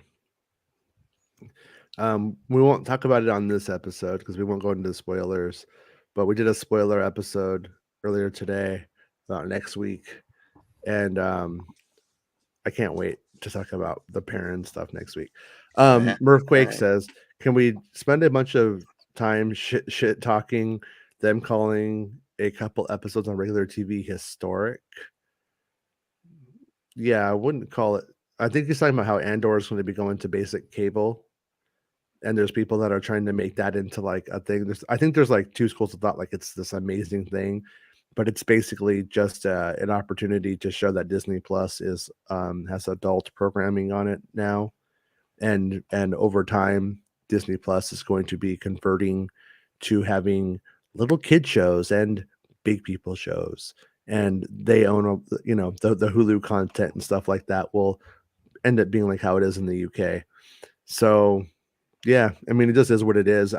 We won't talk about it on this episode because we won't go into spoilers, but we did a spoiler episode earlier today about next week, and I can't wait to talk about the parent stuff next week. Murphquake says, "Can we spend a bunch of time shit talking them calling a couple episodes on regular TV historic?" Yeah, I wouldn't call it. I think he's talking about how Andor is going to be going to basic cable, and there's people that are trying to make that into like a thing. I think there's like two schools of thought, like it's this amazing thing, but it's basically just an opportunity to show that Disney Plus is has adult programming on it now, and over time Disney Plus is going to be converting to having little kid shows and big people shows, and they own the Hulu content and stuff like that will end up being like how it is in the UK. So yeah, I mean, it just is what it is.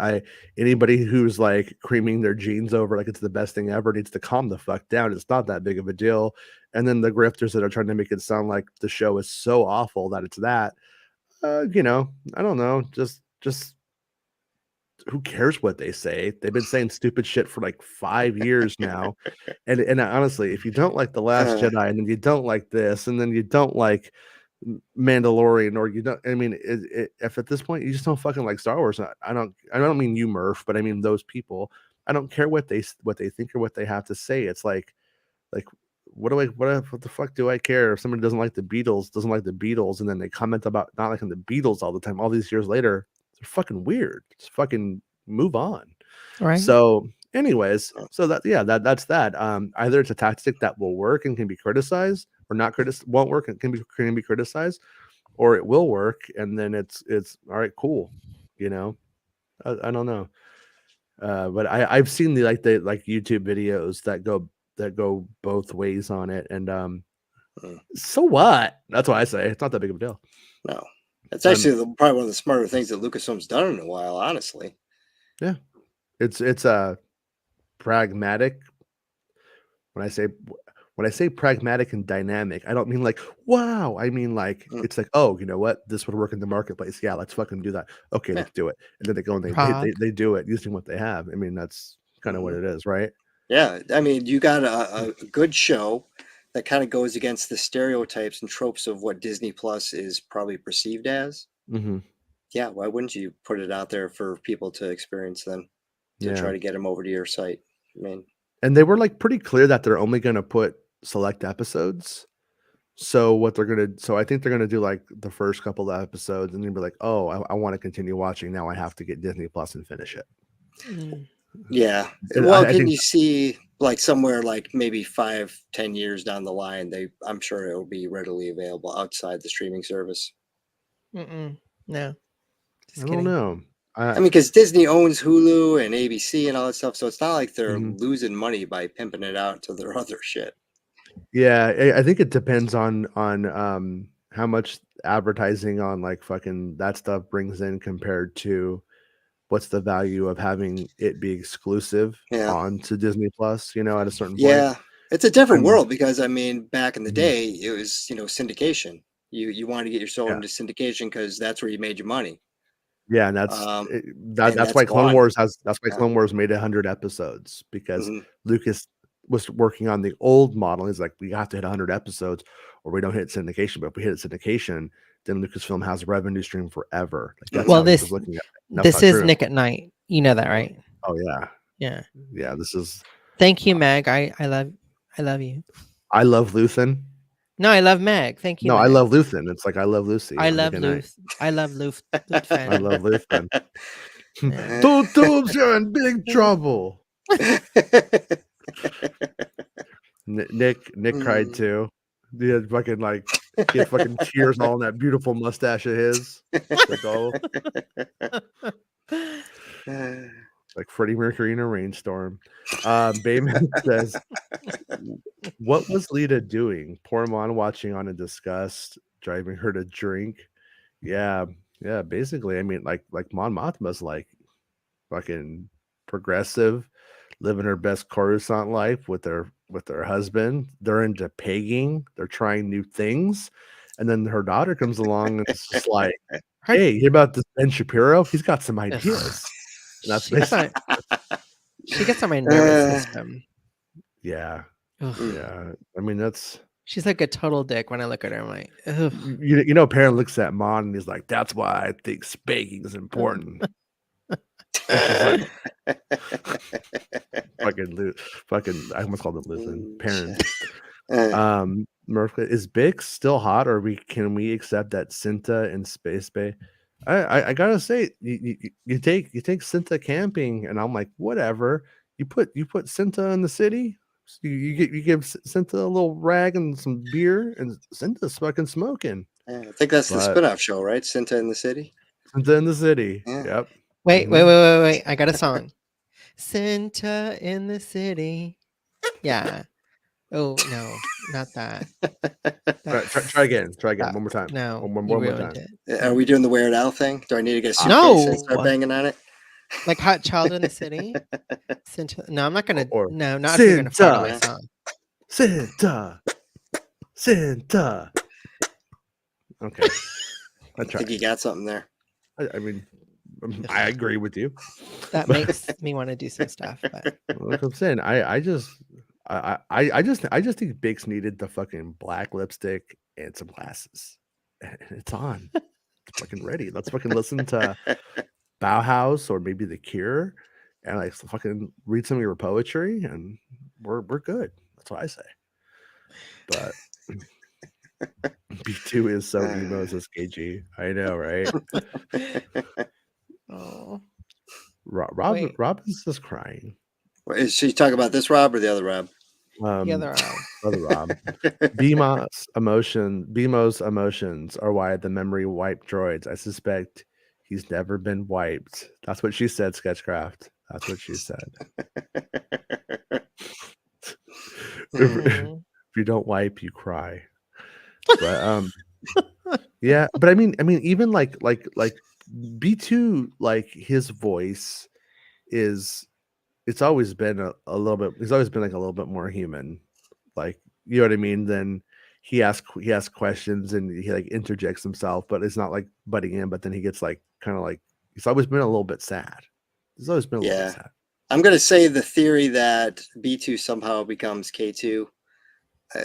Anybody who's like creaming their jeans over like it's the best thing ever needs to calm the fuck down. It's not that big of a deal. And then the grifters that are trying to make it sound like the show is so awful that it's that, I don't know. Just who cares what they say? They've been saying stupid shit for like 5 years now. And honestly, if you don't like The Last Jedi, and then you don't like this, and then you don't like Mandalorian, or you don't, I mean, if at this point you just don't fucking like Star Wars, I don't mean you, Murph, but I mean those people. I don't care what they think or what they have to say. It's like what the fuck do I care if somebody doesn't like the Beatles, and then they comment about not liking the Beatles all the time, all these years later? They're fucking weird. Just fucking move on. Right. So anyways, so that's that. Either it's a tactic that will work and can be criticized, or not won't work and can be criticized, or it will work and then it's all right, cool. I don't know. But I've seen the YouTube videos that go both ways on it, and so what? That's why I say it's not that big of a deal. No, it's actually probably one of the smarter things that Lucasfilm's done in a while, honestly. Yeah, it's pragmatic. When I say pragmatic and dynamic, I don't mean like wow. I mean like it's like, oh, you know what, this would work in the marketplace. Yeah, let's fucking do that. Okay, let's do it. And then they go and they do it using what they have. I mean, that's kind of what it is, right? Yeah, I mean, you got a good show that kind of goes against the stereotypes and tropes of what Disney Plus is probably perceived as. Mm-hmm. Yeah, why wouldn't you put it out there for people to experience then, to try to get them over to your site? I mean, and they were like pretty clear that they're only going to put select episodes. So I think they're going to do like the first couple of episodes and then be like, oh, I want to continue watching. Now I have to get Disney Plus and finish it. Yeah. Well, can you see like somewhere like maybe 5-10 years down the line, I'm sure it'll be readily available outside the streaming service. No. I don't know. I mean, because Disney owns Hulu and ABC and all that stuff, so it's not like they're losing money by pimping it out to their other shit. Yeah, I think it depends on how much advertising on like fucking that stuff brings in compared to what's the value of having it be exclusive on to Disney Plus, at a certain point. Yeah, it's a different world because I mean, back in the day, it was syndication. You wanted to get your show into syndication because that's where you made your money. Yeah, and that's why Clone Wars Clone Wars made 100 episodes, because Lucas was working on the old model. He's like, we have to hit 100 episodes or we don't hit syndication. But if we hit syndication, then Lucasfilm has a revenue stream forever. Like, that's how he was looking at it. This is Nick at Night. You know that, right? Oh yeah. Yeah. This is. Thank you, Meg. I love you. I love Luthen. No, I love Meg. Thank you. No, Meg. I love Luthen. It's like I love Lucy. I love Luthen. I love Luthen. I love Luthen. Two tubes, you're in big trouble. Nick cried too. He had fucking tears all in that beautiful mustache of his. Like, oh. like Freddie Mercury in a rainstorm. Bayman says, "What was Lita doing? Poor Mon watching on in disgust, driving her to drink." Yeah, yeah. Basically, I mean, like Mon Mothma's like fucking progressive, living her best Coruscant life with her husband. They're into pegging. They're trying new things, and then her daughter comes along and it's just like, Her- "Hey, you hear about this Ben Shapiro? He's got some ideas." And that's she gets basically, on, she gets on my nervous Uh, system. yeah, Ugh. yeah. I mean, that's She's like a total dick when I look at her. I'm like, ugh. you know, Perrin looks at Mon and he's like, "That's why I think spanking is important." And she's like, fucking, I almost called him Luthen. Perrin. Murphy, is Bix still hot, or can we accept that Cinta in Space Bay? I gotta say, you take Cinta camping, and I'm like, whatever. You put Cinta in the city. You give Cinta a little rag and some beer, and Cinta's fucking smoking. I think that's the But spinoff show, right? Cinta in the City. Cinta in the city. Yeah. Yep. Wait, Mhm. wait. I got a song. Santa in the city. Yeah. Oh no, not that. Try again. Try again. that- One more time. No, One you more ruined time. it. Are we doing the Weird Al thing? Do I need to get a suitcase No. and start banging on it? Like Hot Child in the City. Santa. No, I'm not gonna. Or No, not if you're gonna fight on my Cinta. song. Cinta. Okay. I I tried. think you got something there. I mean, I agree with you. That makes me want to do some stuff. But Like I'm saying, I just think Bix needed the fucking black lipstick and some glasses, and it's on. It's fucking ready. Let's fucking listen to Bauhaus or maybe The Cure, and like fucking read some of your poetry, and we're good. That's what I say. But B2 is so emo, says KG. I know, right? oh, Rob Wait. is just crying. Is she talking about this Rob or the other Rob? the other Other Rob. BMO's emotions are why the memory wiped droids. I suspect he's never been wiped. That's what she said, Sketchcraft. That's what she said. If you don't wipe, you cry. But yeah, but I mean even like B2, like his voice is, it's always been a little bit, he's always been like a little bit more human, like, you know what I mean? Then he asks questions and he like interjects himself, but it's not like butting in, but then he gets like kind of like, he's always been a little bit sad. He's always been a little bit sad. I'm going to say the theory that B2 somehow becomes K2.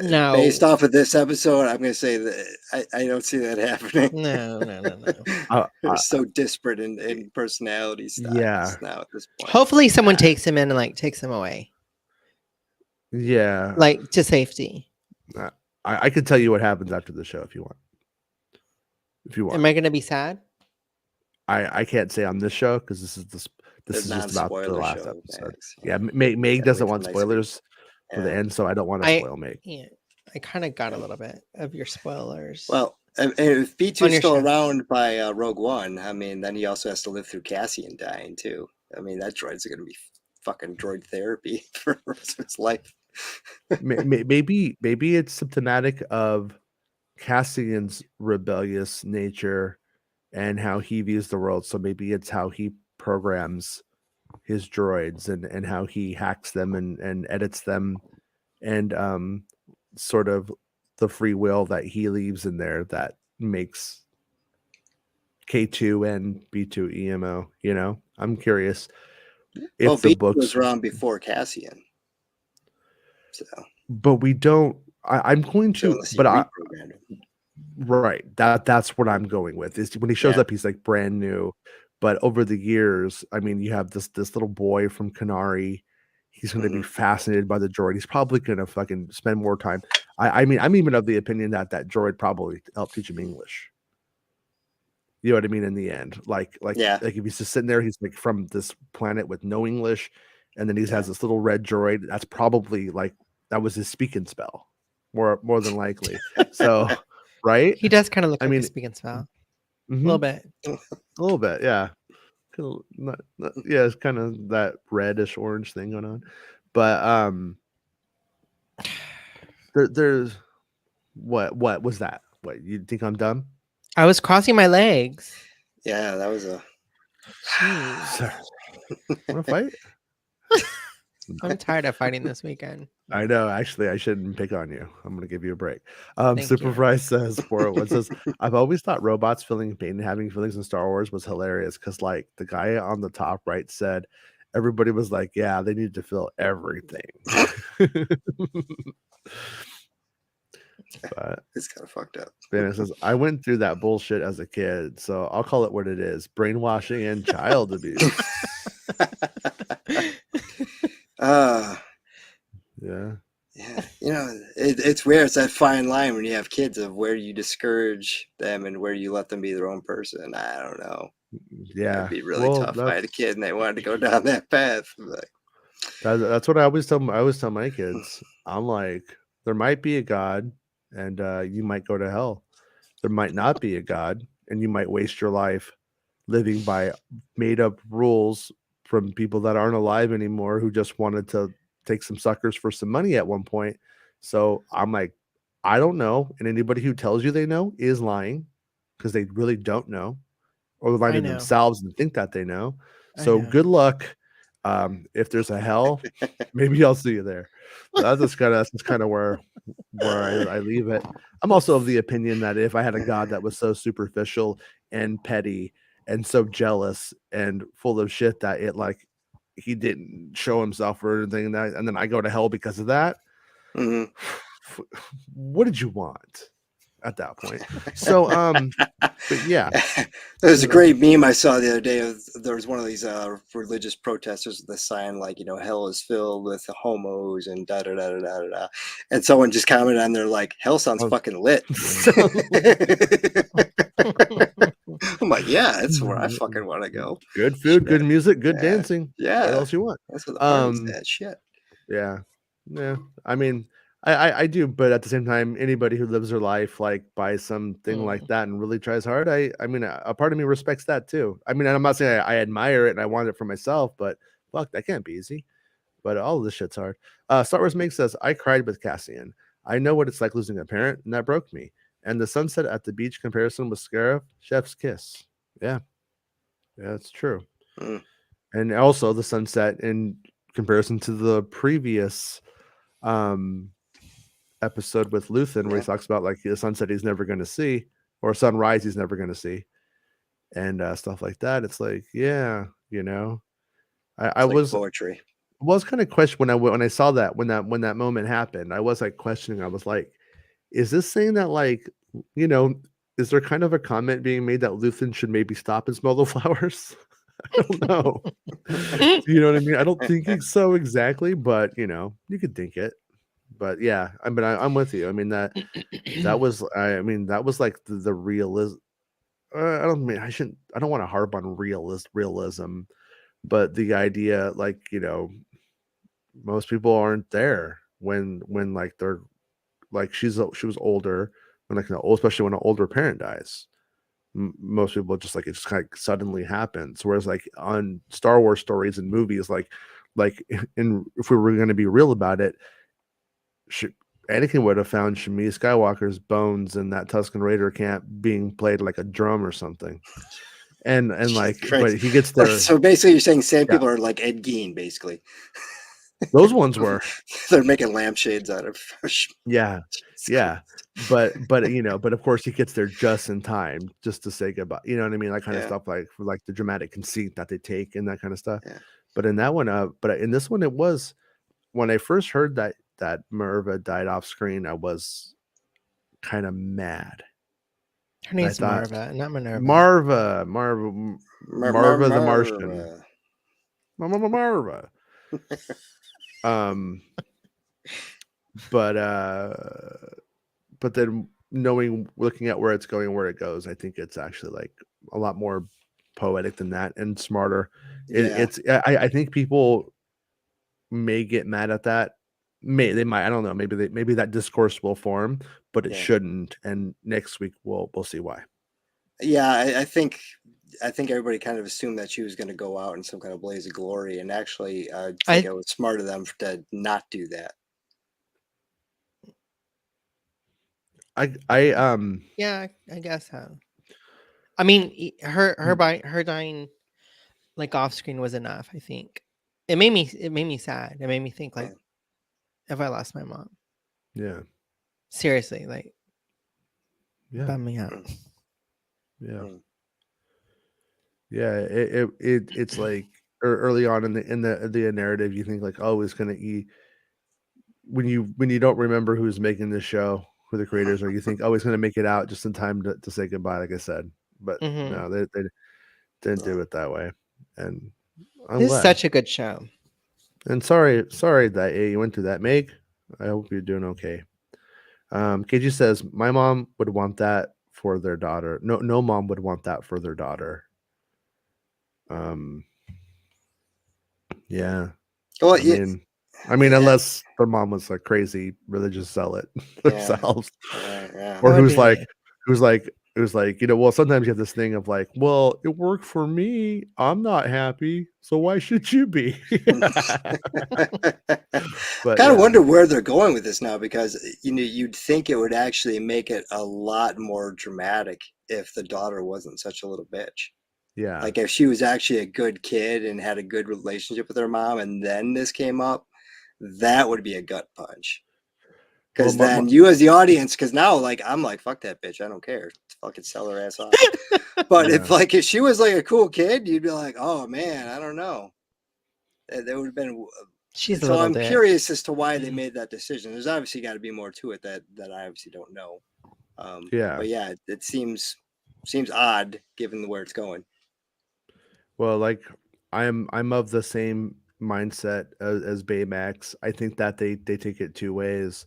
No. Based off of this episode, I'm going to say that I don't see that happening. No. They're so disparate in personality styles now at this point. Hopefully, someone takes him in and like takes him away, Yeah, like to safety. I could tell you what happens after the show if you want. Am I going to be sad? I can't say on this show because this is just about the last episode. Yeah, Meg doesn't want spoilers for the end, so I don't want to spoil Meg. Yeah, I kind of got a little bit of your spoilers. Well, and if B2 is still around by Rogue One, I mean, then he also has to live through Cassian dying too. I mean, that droid's going to be fucking droid therapy for the rest of his life. Maybe it's symptomatic of Cassian's rebellious nature and how he views the world. So maybe it's how he programs his droids and how he hacks them and edits them, and sort of the free will that he leaves in there that makes K2 and B2 EMO. You know, I'm curious if the book was around before Cassian. So, but we don't. I'm going to, but right. That's what I'm going with. Is when he shows up, he's like brand new. But over the years, I mean, you have this little boy from Canary. He's going to be fascinated by the droid. He's probably going to fucking spend more time. I mean, I'm even of the opinion that droid probably helped teach him English. You know what I mean? In the end, like if he's just sitting there, he's like from this planet with no English, and then he has this little red droid. That's probably like that was his speaking spell, more than likely. So, right? He does kind of look like a speaking spell. A little bit, yeah. Yeah, it's kind of that reddish orange thing going on. But there's what was that? What, you think I'm dumb? I was crossing my legs. Yeah, that was a. Jeez. Sir, want to fight? I'm tired of fighting this weekend. I know. Actually, I shouldn't pick on you. I'm gonna give you a break. Thank you. Superfry says 401 says, I've always thought robots feeling pain and having feelings in Star Wars was hilarious because, like, the guy on the top right said, everybody was like, yeah, they need to feel everything. But It's kind of fucked up. Banner says, I went through that bullshit as a kid, so I'll call it what it is: brainwashing and child abuse. Yeah. Yeah, it's weird. It's that fine line when you have kids of where you discourage them and where you let them be their own person. I don't know. Yeah. It'd be really tough. If I had a kid and they wanted to go down that path. Like, that's what I always tell my kids. I'm like, there might be a God, and you might go to hell. There might not be a God, and you might waste your life living by made up rules from people that aren't alive anymore who just wanted to take some suckers for some money at one point. So I'm like, I don't know. And anybody who tells you they know is lying because they really don't know, or they're lying to themselves and think that they know. So good luck. If there's a hell, maybe I'll see you there. But that's just kind of where I leave it. I'm also of the opinion that if I had a God that was so superficial and petty and so jealous and full of shit that it, like, he didn't show himself or anything, and then I go to hell because of that. What did you want at that point? So but yeah, there's a great meme I saw the other day. There was one of these religious protesters with a sign like, hell is filled with homos and da da da da da da, and someone just commented on there like, hell sounds fucking lit. I'm like, yeah, that's where I fucking want to go. Good food, good music, good dancing. Yeah, what else you want? That's what the party's at. Shit. Yeah. I mean, I do, but at the same time, anybody who lives their life like by something like that and really tries hard, I mean, a part of me respects that too. I mean, I'm not saying I admire it and I want it for myself, but fuck, that can't be easy. But all of this shit's hard. Star Wars Make says, I cried with Cassian. I know what it's like losing a parent, and that broke me. And the sunset at the beach comparison with Scarif, chef's kiss. Yeah, that's true. And also the sunset in comparison to the previous episode with Luthen, where he talks about like the sunset he's never going to see, or sunrise he's never going to see, and stuff like that. It's like, yeah, I was poetry. Was kind of questioning when I saw that when that moment happened. I was like questioning. I was like, is this saying that, like, is there kind of a comment being made that Luthen should maybe stop and smell the flowers? I don't know. You know what I mean? I don't think it's so exactly, but you could think it. But yeah, I'm with you. I mean that was like the realism. I don't want to harp on realism, but the idea, like, most people aren't there when like they're like she was older when, like, especially when an older parent dies. Most people just like it just kind of suddenly happens. Whereas like on Star Wars stories and movies, like if we were going to be real about it, Anakin would have found Shmi Skywalker's bones in that Tusken Raider camp being played like a drum or something. And like, but he gets there. So basically, you're saying sand people are like Ed Gein, basically. Those ones were. They're making lampshades out of. Yeah. But but of course he gets there just in time, just to say goodbye. You know what I mean? That kind of stuff, like for like the dramatic conceit that they take and that kind of stuff. Yeah. But in that one, but in this one, it was when I first heard that Minerva died off screen, I was kind of mad. Her name's Marva, not Minerva. Marva the Martian. Marva. But then looking at where it's going, where it goes, I think it's actually like a lot more poetic than that and smarter. I think people may get mad at that. They might, I don't know. Maybe that discourse will form, but it shouldn't. And next week we'll see why. Yeah, I think I think everybody kind of assumed that she was going to go out in some kind of blaze of glory, and actually, I I think it was smart of them to not do that. yeah, I guess so. I mean, her dying like off screen was enough. I think it made me sad. It made me think like, if I lost my mom, Yeah. seriously, like, Yeah. bum me out. Mm. Yeah. Mm. Yeah. It's like early on in the narrative, you think like, oh, it's gonna eat when you don't remember who's making this show, who the creators are, you think, oh, he's gonna make it out just in time to say goodbye, like I said. But Mhm. no, they didn't do it that way. And I'm This is glad. such a good show. And sorry that you went through that, Meg. I hope you're doing okay. KG says my mom would want that for their daughter. No mom would want that for their daughter. Yeah. Well, I mean, yeah, unless their mom was a crazy religious zealot themselves, yeah. That or would who's be like, me. well, sometimes you have this thing of like, well, it worked for me. I'm not happy, so why should you be? But Kind of yeah, wonder where they're going with this now, because you'd think it would actually make it a lot more dramatic if the daughter wasn't such a little bitch. yeah. Like if she was actually a good kid and had a good relationship with her mom, and then this came up, that would be a gut punch. Because Well, then you as the audience, because now like I'm like, fuck that bitch, I don't care, fucking sell her ass off. But Yeah. if she was like a cool kid, you'd be like, oh man, I don't know. That would have been. She's a So little I'm dick. curious as to why they made that decision. There's obviously got to be more to it that I obviously don't know. Yeah. But yeah, it seems odd given where it's going. Well, like I'm of the same mindset as Baymax. I think that they take it two ways.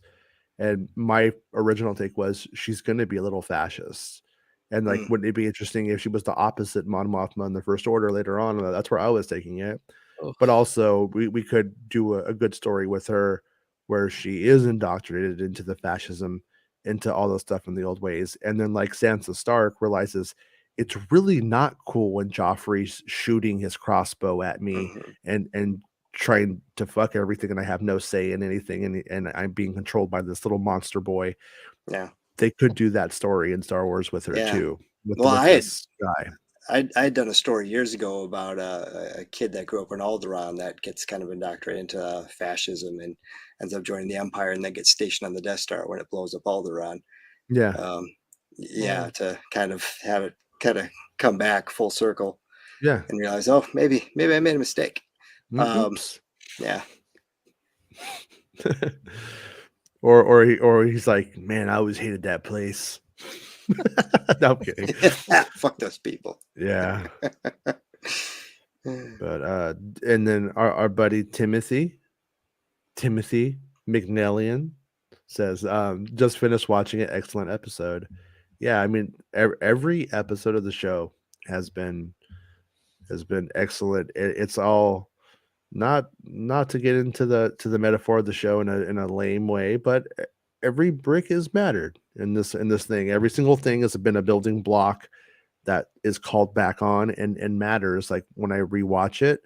And my original take was she's going to be a little fascist. And like, Mm. wouldn't it be interesting if she was the opposite Mon Mothma in the First Order later on? That's where I was taking it. Oof. But also, we could do a good story with her where she is indoctrinated into the fascism, into all the stuff in the old ways. And then, like, Sansa Stark realizes it's really not cool when Joffrey's shooting his crossbow at me Mhm. and trying to fuck everything, and I have no say in anything, and I'm being controlled by this little monster boy. Yeah. They could do that story in Star Wars with her Yeah. too, Well, with this guy. I'd done a story years ago about a kid that grew up in Alderaan that gets kind of indoctrinated into fascism and ends up joining the Empire, and then gets stationed on the Death Star when it blows up Alderaan. Yeah. Yeah, to kind of have it kind of come back full circle Yeah. and realize, oh, maybe I made a mistake. Oops. Yeah. or he's like, man, I always hated that place. No, I'm kidding. Fuck those people. Yeah. But and then our buddy Timothy McNellian says, just finished watching it. Excellent episode. Yeah, I mean, every episode of the show has been excellent. It's all not to get into the metaphor of the show in a lame way, but every brick is mattered in this thing. Every single thing has been a building block that is called back on and matters. Like when I rewatch it,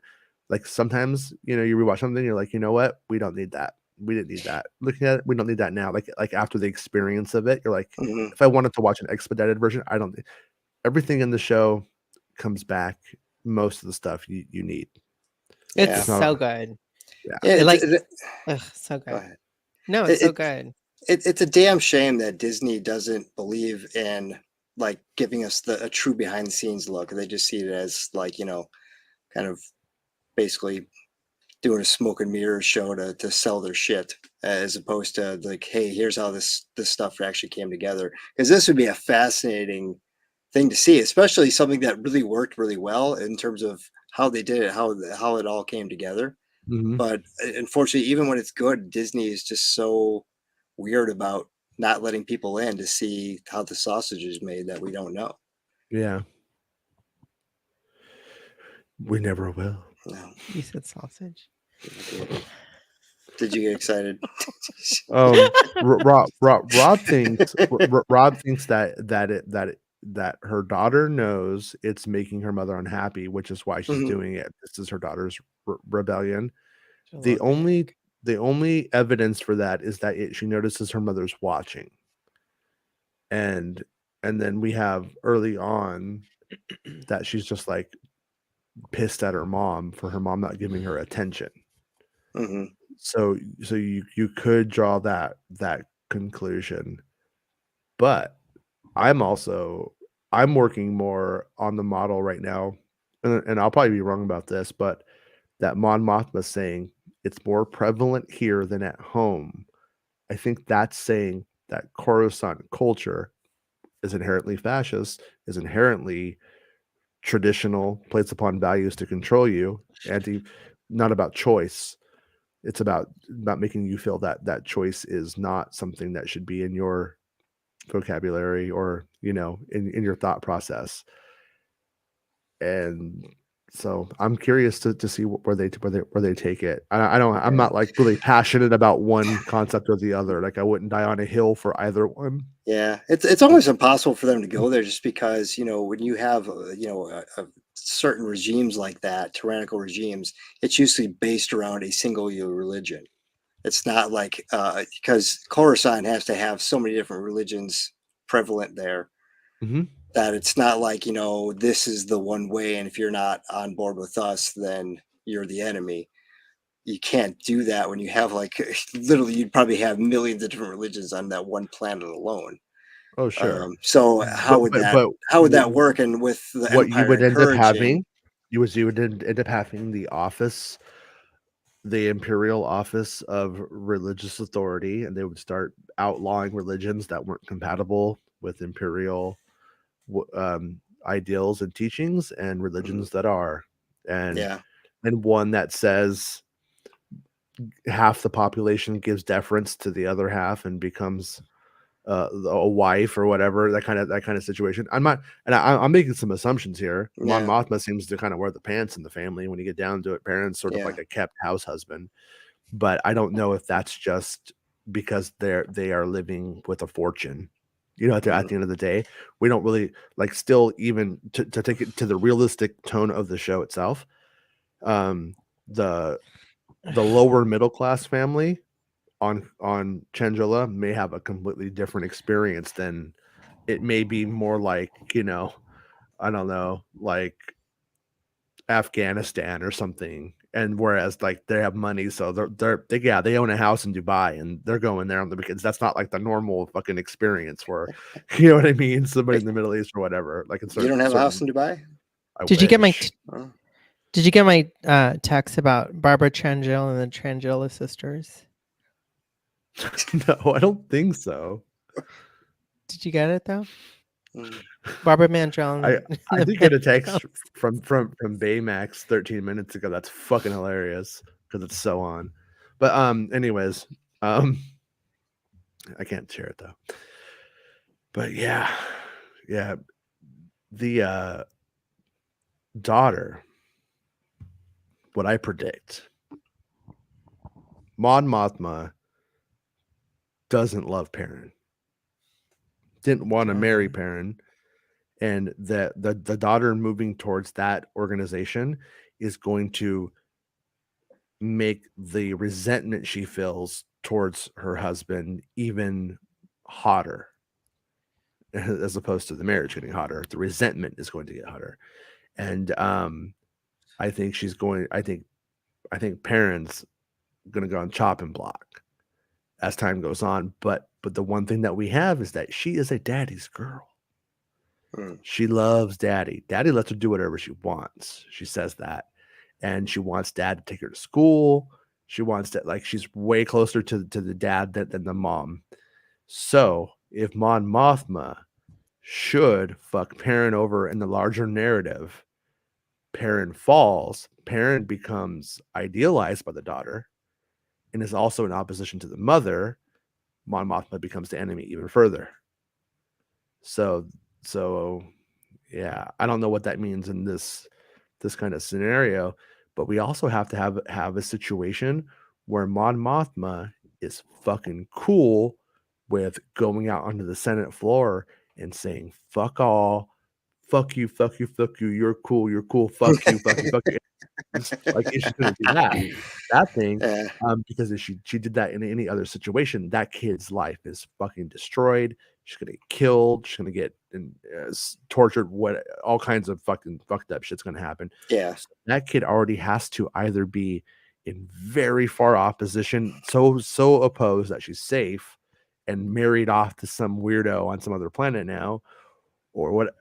like sometimes, you rewatch something, you're like, you know what? We don't need that. We didn't need that. Looking at it, we don't need that now. Like after the experience of it, you're like, Mhm. if I wanted to watch an expedited version, I don't. Everything in the show comes back. Most of the stuff you need. It's It's not. so good. Yeah. It like, so Go good. ahead. No, it's It- so good. It's a damn shame that Disney doesn't believe in like giving us a true behind the scenes look. They just see it as like, kind of basically doing a smoke and mirrors show to sell their shit, as opposed to like, hey, here's how this stuff actually came together. Because this would be a fascinating thing to see, especially something that really worked really well in terms of how they did it, how it all came together. Mhm. But unfortunately, even when it's good, Disney is just so weird about not letting people in to see how the sausage is made that we don't know. Yeah. We never will. No. You said sausage. Did you get excited? Rob thinks Rob thinks that that her daughter knows it's making her mother unhappy, which is why she's Mhm. doing it. This is her daughter's rebellion. She's a The little only dick. the only evidence for that is that she notices her mother's watching, and then we have early on that she's just like pissed at her mom for her mom not giving her attention. Mhm. So you could draw that conclusion, but I'm working more on the model right now, and I'll probably be wrong about this, but that Mon Mothma saying it's more prevalent here than at home. I think that's saying that Coruscant culture is inherently fascist, is inherently traditional, plays upon values to control you, not about choice. It's about making you feel that that choice is not something that should be in your vocabulary or in your thought process. And so I'm curious to see where they take it. I'm Yeah. not like really passionate about one concept or the other. Like I wouldn't die on a hill for either one. Yeah, it's almost impossible for them to go there just because, when you have, certain regimes like that, tyrannical regimes, it's usually based around a single religion. It's not like, because Coruscant has to have so many different religions prevalent there Mhm. that it's not like, this is the one way. And if you're not on board with us, then you're the enemy. You can't do that when you have like literally, you'd probably have millions of different religions on that one planet alone. Oh, sure. So But but but how would that w work? And with the what you Empire would end up encouraging, having, you would end up having the imperial office of religious authority, and they would start outlawing religions that weren't compatible with imperial ideals and teachings, and Mhm. religions that are, and Yeah, one that says half the population gives deference to the other half and becomes a wife or whatever, that kind of situation. I'm not, and I'm making some assumptions here. Mon yeah, Mothma seems to kind of wear the pants in the family when you get down to it. Parents sort of yeah. like a kept house husband, but I don't know if that's just because they are living with a fortune. At Mhm. the end of the day, we don't really like still even to take it to the realistic tone of the show itself. Um, the lower middle class family on Chandrila may have a completely different experience than it may be more like, I don't know, like Afghanistan or something. And whereas like they have money, so they own a house in Dubai and they're going there on the weekends. That's not like the normal fucking experience for you know what I mean? Somebody in Wait, the Middle East or whatever. Like in you don't have a house certain in Dubai? I Did you get my wish. Oh. Did you get my text about Barbara Trangill and the Trangilla sisters? No, I don't think so. Did you get it though? Mm. Barbara Mandrell I and I the did get a text Mandrells. from Baymax 13 minutes ago. That's fucking hilarious because it's so on. But anyways, um I can't share it though. But yeah. Yeah, the daughter, what I predict, Mon Mothma doesn't love Perrin. Didn't want to marry Okay. Perrin, and the daughter moving towards that organization is going to make the resentment she feels towards her husband even hotter as opposed to the marriage getting hotter. The resentment is going to get hotter. And I think I think Perrin's gonna go on chopping block as time goes on. But the one thing that we have is that she is a daddy's girl. Mm. She loves daddy. Daddy lets her do whatever she wants. She says that. And she wants dad to take her to school. She wants that, like, she's way closer to the dad than the mom. So if Mon Mothma should fuck Perrin over in the larger narrative, Perrin falls, Perrin becomes idealized by the daughter and is also in opposition to the mother, Mon Mothma becomes the enemy even further. So so yeah, I don't know what that means in this kind of scenario, but we also have to have a situation where Mon Mothma is fucking cool with going out onto the Senate floor and saying fuck all, fuck you, fuck you, fuck you, you're cool, fuck you, fuck you, fuck you. It's like if she's gonna do that thing, Yeah. because if she did that in any other situation, that kid's life is fucking destroyed. She's gonna get killed. She's gonna get tortured. What all kinds of fucking fucked up shit's gonna happen. Yeah. So that kid already has to either be in very far opposition, so opposed that she's safe and married off to some weirdo on some other planet now, or what,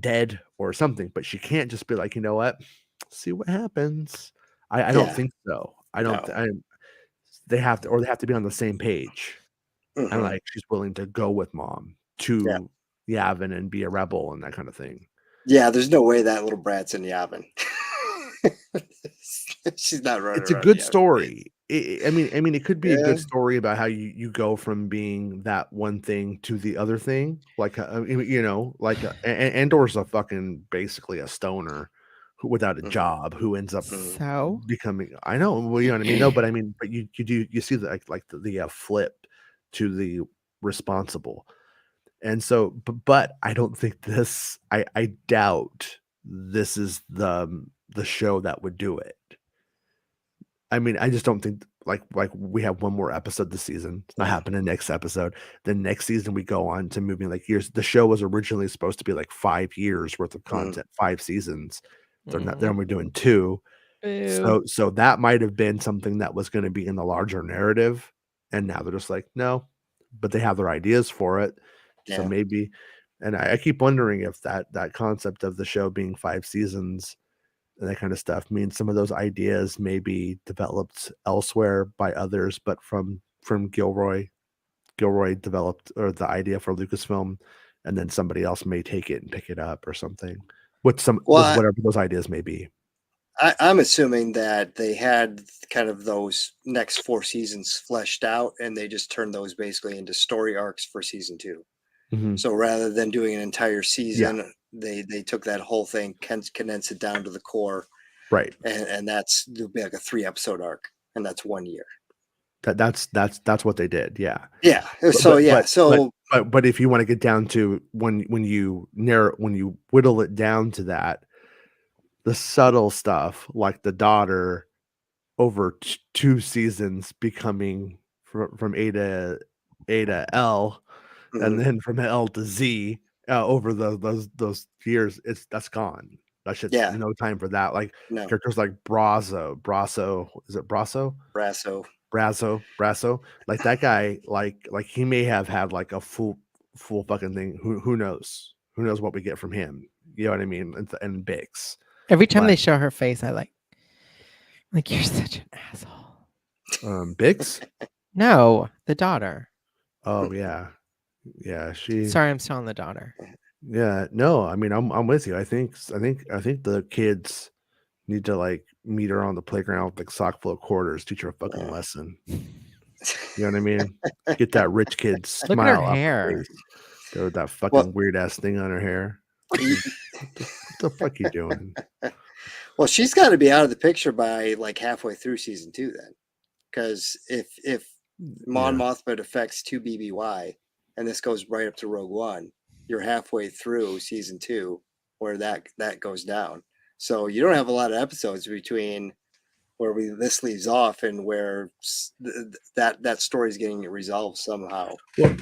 dead or something. But she can't just be like, you know what, see what happens. I don't Yeah. think so. I don't. No. They have to, or they have to be on the same page. And Mhm. like she's willing to go with mom Yeah. to Yavin and be a rebel and that kind of thing. Yeah, there's no way that little brat's in the oven. She's not running It's a around good the oven. story. I mean, it could be a Yeah. good story about how you go from being that one thing to the other thing. Like, you know, like Andor's a fucking basically a stoner who, without a Mhm. job, who ends up Mhm. So becoming. I know, well, you know what I mean. No, but I mean, but you see the like the flip to the responsible. And so, but I don't think this. I doubt this is the show that would do it. I mean, I just don't think like we have one more episode this season. It's not Yeah. happening next episode. Then next season we go on to moving like years. The show was originally supposed to be like 5 years worth of Mhm. content, 5 seasons. They're not. They're Mm. only doing 2. Boo. So that might have been something that was going to be in the larger narrative, and now they're just like no, but they have their ideas for it. So Yeah. maybe, and I keep wondering if that concept of the show being 5 seasons and that kind of stuff means some of those ideas may be developed elsewhere by others, but from Gilroy. Gilroy developed or the idea for Lucasfilm, and then somebody else may take it and pick it up or something. With Well, whatever those ideas may be. I'm assuming that they had kind of those next 4 seasons fleshed out, and they just turned those basically into story arcs for season 2. Mhm. So rather than doing an entire Yeah. season, they took that whole thing, condensed it down to the core, Right. and it'll be like a 3-episode arc, and that's 1 year. That's what they did. Yeah. Yeah. But So yeah. but So but if you want to get down to when you whittle it down to that, the subtle stuff like the daughter over 2 seasons becoming from A to L, and mhm, then from L to Z, over those years, that's gone. That shit's yeah, no time for that. Like no, characters like Brasso, is it Brasso? Brasso. Brasso, like that guy, like he may have had like a full fucking thing. Who knows? Who knows what we get from him? You know what I mean? And Bix, Every time but they show her face, I like you're such an asshole. Bix. No, the daughter. Oh yeah, she. Sorry, I'm still on the daughter. Yeah, no, I mean I'm with you. I think the kids need to like meet her on the playground with like sock full of quarters, teach her a fucking Yeah. lesson. You know what I mean? Get that rich kid Look at her smile off her hair. face. Go with that fucking Well, weird ass thing on her hair. y- What the fuck you doing? well, she's got to be out of the picture by like halfway through season 2, then, because if Mon Yeah. Mothma affects 2 BBY, and this goes right up to Rogue One, you're halfway through season 2 where that goes down. So you don't have a lot of episodes between where this leaves off and where that story is getting resolved somehow. Well,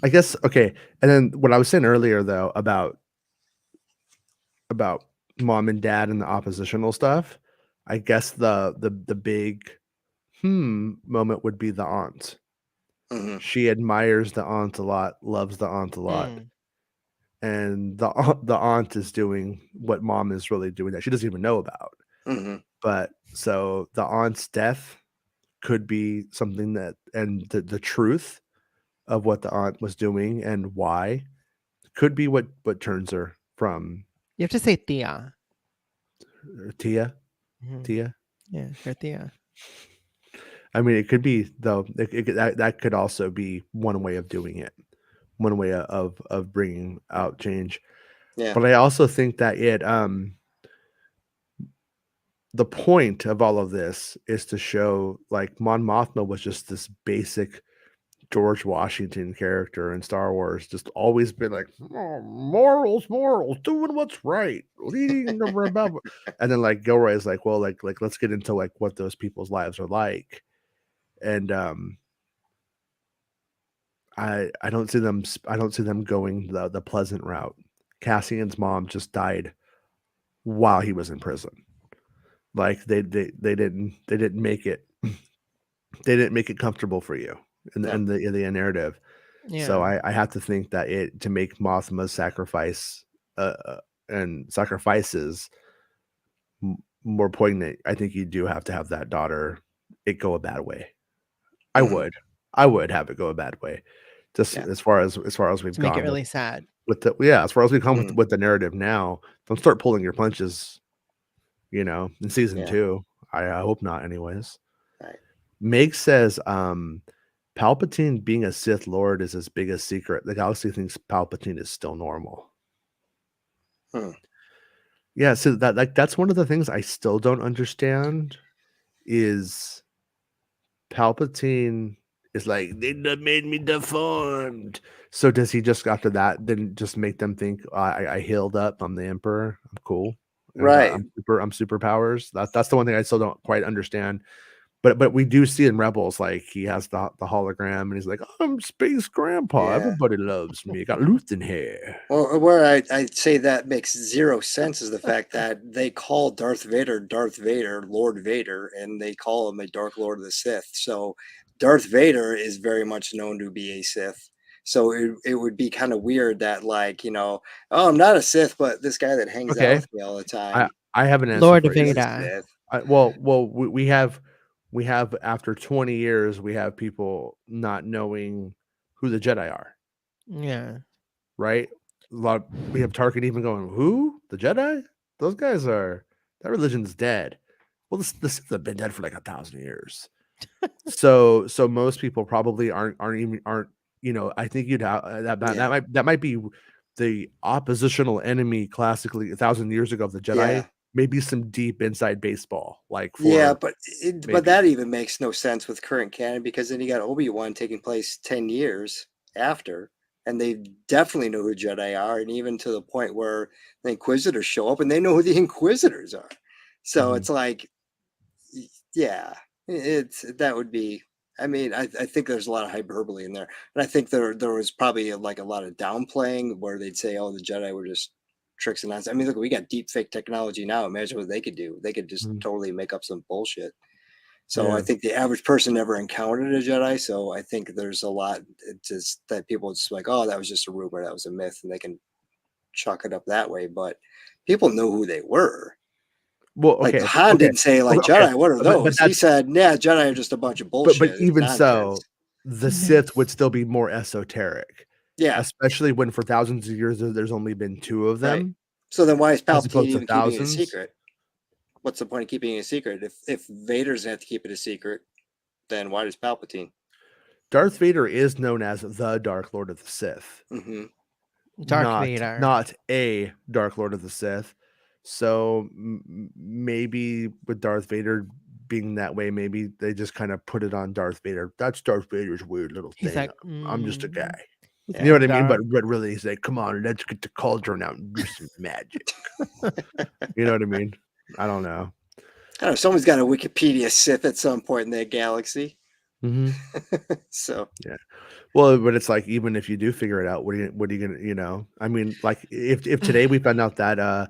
I guess okay. And then what I was saying earlier though about mom and dad and the oppositional stuff, I guess the big moment would be the aunt. Hmm. She admires the aunt a lot, loves the aunt a lot, Mm. and the aunt is doing what mom is really doing that she doesn't even know about. Hmm. But so the aunt's death could be something that, and the truth of what the aunt was doing and why could be what turns her from You have to say Thea. Tia. Mhm. Tia. Yeah, her Thea. I mean, it could be though. That could also be one way of doing it, one way of bringing out change. Yeah. But I also think that the point of all of this is to show like Mon Mothma was just this basic George Washington character in Star Wars just always been like, "Oh, morals, doing what's right, leading the rebel." And then like Gilroy is like, well, like let's get into like what those people's lives are like. And I don't see them going the pleasant route. Cassian's mom just died while he was in prison. Like they didn't make it they didn't make it comfortable for you in No. the narrative. So I have to think that to make Mothma's sacrifice and sacrifices more poignant, I think you do have to have that daughter it go a bad way. I Mhm. would have it go a bad way. Just Yeah. as far as we've To make it gone really sad. with the as far as we've come with the narrative now. Don't start pulling your punches, in season Yeah. 2. I hope not, anyways. Right. Meg says, Palpatine being a Sith Lord is his biggest secret. The galaxy thinks Palpatine is still normal. Hmm. Yeah, so that's one of the things I still don't understand is Palpatine is like, they done made me deformed. So does he just after that then just make them think I healed up, I'm the Emperor, I'm cool, and Right. I'm super powers? That's the one thing I still don't quite understand. But we do see in Rebels, like he has the hologram, and he's like, "I'm Space Grandpa. Yeah. Everybody loves me. Got Luthen hair." Well, where I'd say that makes zero sense is the fact that they call Darth Vader, Lord Vader, and they call him a Dark Lord of the Sith. So Darth Vader is very much known to be a Sith. So it would be kind of weird that, like, oh, I'm not a Sith, but this guy that hangs out Okay, with me all the time I have an answer Lord for you. is a Vader. Sith. Well, we have after 20 years, we have people not knowing who the Jedi are, Yeah. right? We have Tarkin even going, "Who? The Jedi? Those guys are that religion's dead." Well, the Sith have been dead for like 1,000 years. So most people probably aren't I think you'd have that might be the oppositional enemy classically 1,000 years ago of the Jedi. Yeah. Maybe some deep inside baseball, like Yeah, for but maybe. that even makes no sense with current canon because then you got Obi-Wan taking place 10 years after, and they definitely know who Jedi are, and even to the point where the Inquisitors show up and they know who the Inquisitors are. So Mhm. it's like, yeah, it's that would be. I mean, I think there's a lot of hyperbole in there, and I think there was probably like a lot of downplaying where they'd say, "Oh, the Jedi were just tricks and nonsense." I mean, look, we got deep fake technology now. Imagine what they could do. They could just Mhm. totally make up some bullshit. So I Yeah. think the average person never encountered a Jedi. So I think there's a lot just that people just like, oh, that was just a rumor, that was a myth, and they can chalk it up that way. But people know who they were. Well, Like okay, Han okay, didn't say like okay, Jedi, what are but those? He that's said, yeah, Jedi are just a bunch of but bullshit. It's even so, nonsense. the Sith would still be more esoteric, Yeah, especially when for thousands of years there's only been 2 of right. them So then why is as Palpatine opposed to even keeping it a thousands. secret? What's the point of keeping it a secret? If Vader's gonna have to keep it a secret, then why does Palpatine? Darth Vader is known as the Dark Lord of the Sith, Mm-hmm. Dark Vader. not a Dark Lord of the Sith. So maybe with Darth Vader being that way, maybe they just kind of put it on Darth Vader. That's Darth Vader's weird little He's thing. like, I'm just a guy. he's You know what I like mean? dark. But really, he's like, come on, let's get the cauldron out and do some magic. You know what I mean? I don't know. I don't know. Someone's got a Wikipedia Sith at some point in that galaxy. Mm-hmm. So Yeah. Well, but it's like even if you do figure it out, what are you gonna, I mean, like if today we found out that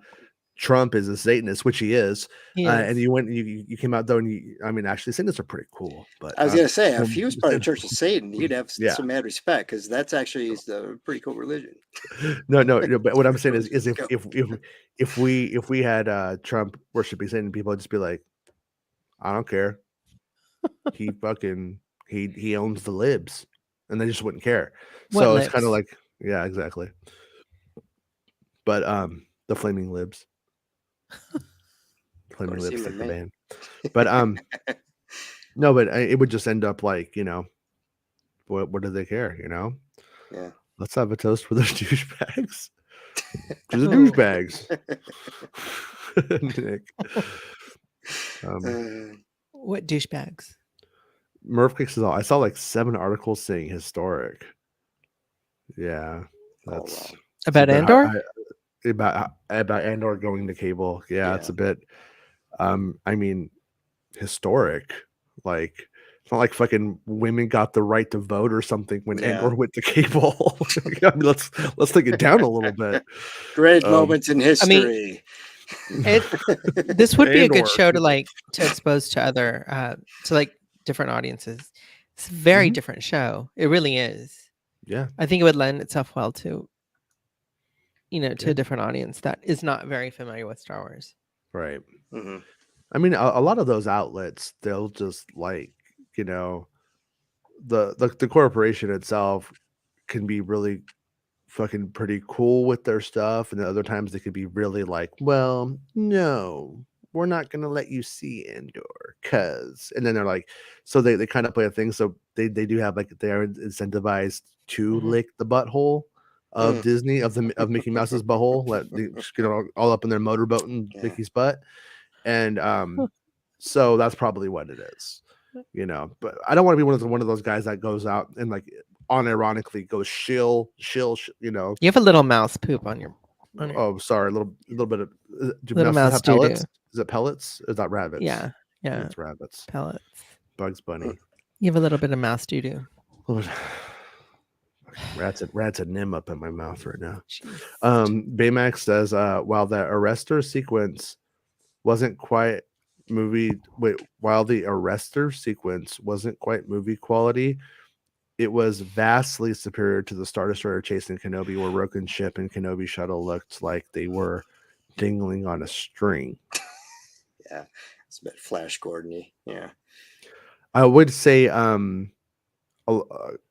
Trump is a Satanist, which he is, He and is. you came out though, and I mean, actually, Satanists are pretty cool, but I was gonna say, if he was part of the Satan- Church of Satan, you'd have yeah, some mad respect because that's actually is a pretty cool religion. no, but what I'm saying Goes is to go. if we had Trump worshiping Satan, people would just be like, I don't care, he fucking he owns the libs, and they just wouldn't care. What So it's kind of lips? like, yeah, exactly. But the Flaming Libs. Of Flaming course, Lips, human like the man. band. But no, but it would just end up like, what do they care, Yeah. Let's have a toast for those douchebags. To the Oh. douchebags. Nick. Uh, What douchebags? Murph Kicks is all. I saw like 7 articles saying historic. Yeah, that's wow. About it's a bit Andor? about Andor going to cable. Yeah, it's Yeah. a bit. I mean, historic. Like it's not like fucking women got the right to vote or something when Yeah. Andor went to cable. I mean, let's take it down a little bit. Great Um, moments in history. This would be a good Andor. show to expose to other to like different audiences. It's a very Mhm. different show. It really is. Yeah, I think it would lend itself well to to Yeah. a different audience that is not very familiar with Star Wars. right. Mhm. I mean, a lot of those outlets, they'll just like, you know, the corporation itself can be really fucking pretty cool with their stuff, and then other times they could be really like, well, no, we're not gonna let you see Andor, cause, and then they're like, so they kind of play a thing, so they do have like they are incentivized to Mhm. lick the butthole of Disney of Mickey Mouse's butthole, let they just get all up in their motorboat and Yeah. Mickey's butt, and so that's probably what it is, you know. But I don't want to be one of those guys that goes out and like unironically goes shill, you know. You have a little mouse poop on your Oh, sorry, a little bit of do little mouses mouse have doo doo. pellets? Is it pellets? Is that rabbits? Yeah, yeah, It's rabbits. pellets. Bugs Bunny. You have a little bit of mouse doo doo. Rats and nim up in my mouth right now. Jeez. Baymax says, while the arrestor sequence wasn't quite while the arrestor sequence wasn't quite movie quality, it was vastly superior to the Star Destroyer chasing Kenobi, where Roken ship and Kenobi shuttle looked like they were dangling on a string. Yeah. It's a bit Flash Gordon-y. Yeah. I would say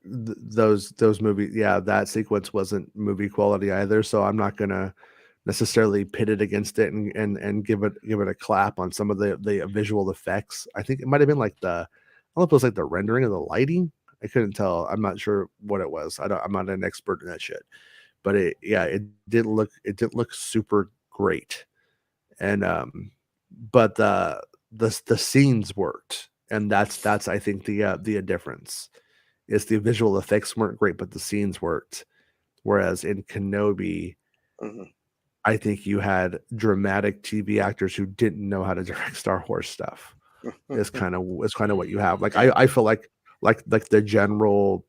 those movies, yeah, that sequence wasn't movie quality either, so I'm not gonna necessarily pit it against it and give it a clap on some of the visual effects. I think it might have been like I don't know if it was like the rendering of the lighting. I couldn't tell. I'm not sure what it was. I'm not an expert in that shit, but it didn't look super great, and but the scenes worked, and that's I think the difference is the visual effects weren't great, but the scenes worked. Whereas in Kenobi, Mhm. I think you had dramatic TV actors who didn't know how to direct Star Wars stuff. It's kind of what you have. Like I feel like the general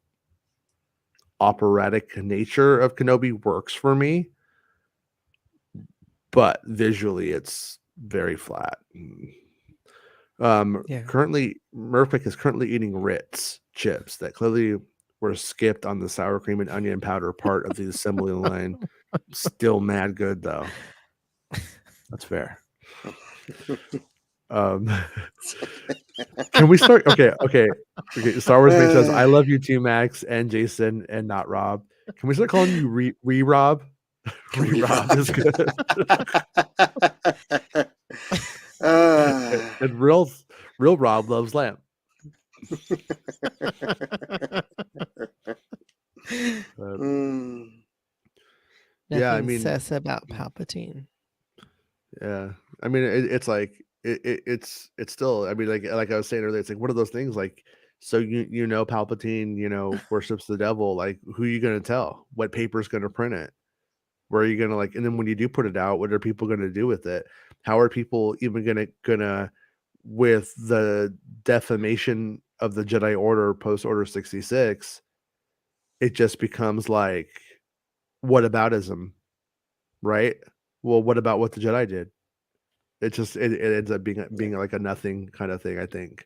operatic nature of Kenobi works for me, but visually it's very flat. Yeah. Currently, Murphic is currently eating Ritz chips that clearly were skipped on the sour cream and onion powder part of the assembly line. Still mad good though. That's fair. Can we start? Okay. Star Wars Mate says, "I love you too, Max and Jason, and not Rob." Can we start calling you Rob? Rob is good. And real Rob loves lamb. Mm. Yeah, I Nothing mean, says about Palpatine. yeah, I mean, it's like it's still. I mean, like I was saying earlier, it's like one of those things. Like, so Palpatine, worships the devil. Like, who are you gonna tell? What paper's gonna print it? Where are you gonna like? And then when you do put it out, what are people gonna do with it? How are people even gonna with the defamation of the Jedi Order post Order 66? It just becomes like whataboutism, right? Well, what about what the Jedi did? It just it ends up being like a nothing kind of thing, I think.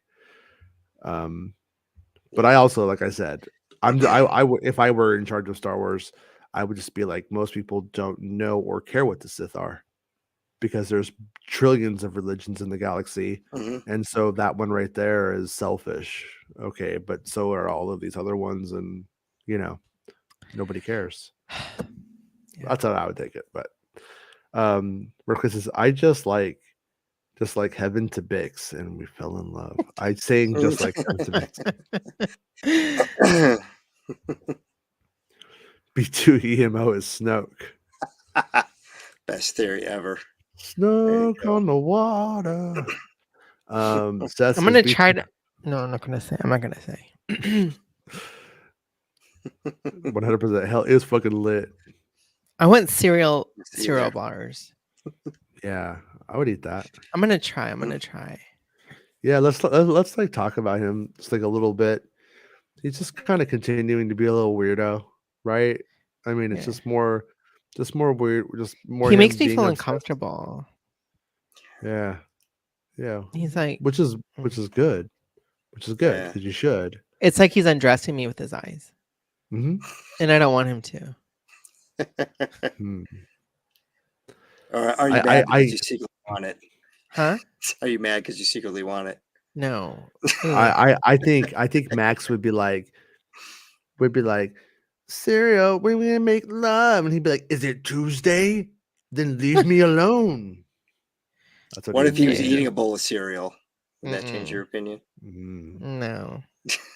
But I also, like I said, I would, if I were in charge of Star Wars, I would just be like, most people don't know or care what the Sith are, because there's trillions of religions in the galaxy, Mhm. and so that one right there is selfish. Okay, but so are all of these other ones, and nobody cares. Yeah. That's how I would take it. But Mercury says, I just like Heaven to Bix, and we fell in love. I sang just like Heaven to Bix. B2 EMO is Snoke. Best theory ever. Snoke on the water. Seth I'm gonna says try to. No, I'm not gonna say. I'm not gonna say. 100%. Hell is fucking lit. I want cereal See there. bars. Yeah, I would eat that. I'm gonna try. I'm gonna try. Yeah, let's like talk about him just like a little bit. He's just kind of continuing to be a little weirdo, right? I mean, it's Yeah. just more weird, just more. He him makes me being feel obsessed. uncomfortable. Yeah, yeah. He's like, Which is good, Yeah. because you should. it's like he's undressing me with his eyes, Hmm. and I don't want him to. Or are you I- mad I- because you secretly want it? Huh? Are you mad because you secretly want it? No. Ugh. I think Max would be like, Cyril, we're gonna make love, and he'd be like, "Is it Tuesday? Then leave me alone." That's What if he was Yeah. eating a bowl of cereal? Would that change your opinion? No.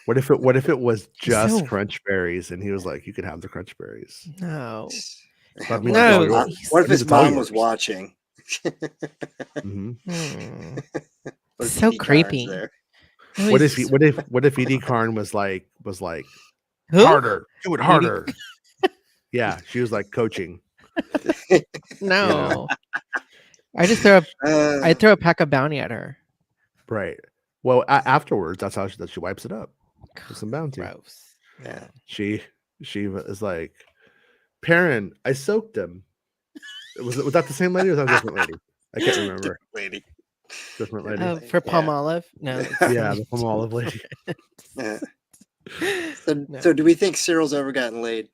What if it was just so- crunch berries, and he was like, "You can have the crunch berries." No. That means No, it's all yours. he's- What if That means his it's all mom was yours. watching? Mhm. What if So Edie Carr's creepy. there? No, What he's if Edie Karn was like Who? harder, do it harder? Yeah, she was like coaching. No. I just throw I throw a pack of bounty at her. Right. Well, afterwards, that's how she wipes it up with some bounty. Gross. Yeah. She was like, Perrin, I soaked him. Was that the same lady or was that a different lady? I can't remember. Lady. Different lady. For palm Yeah. olive? No. it's Yeah, the palm olive lady. Yeah. No. So do we think Cyril's ever gotten laid?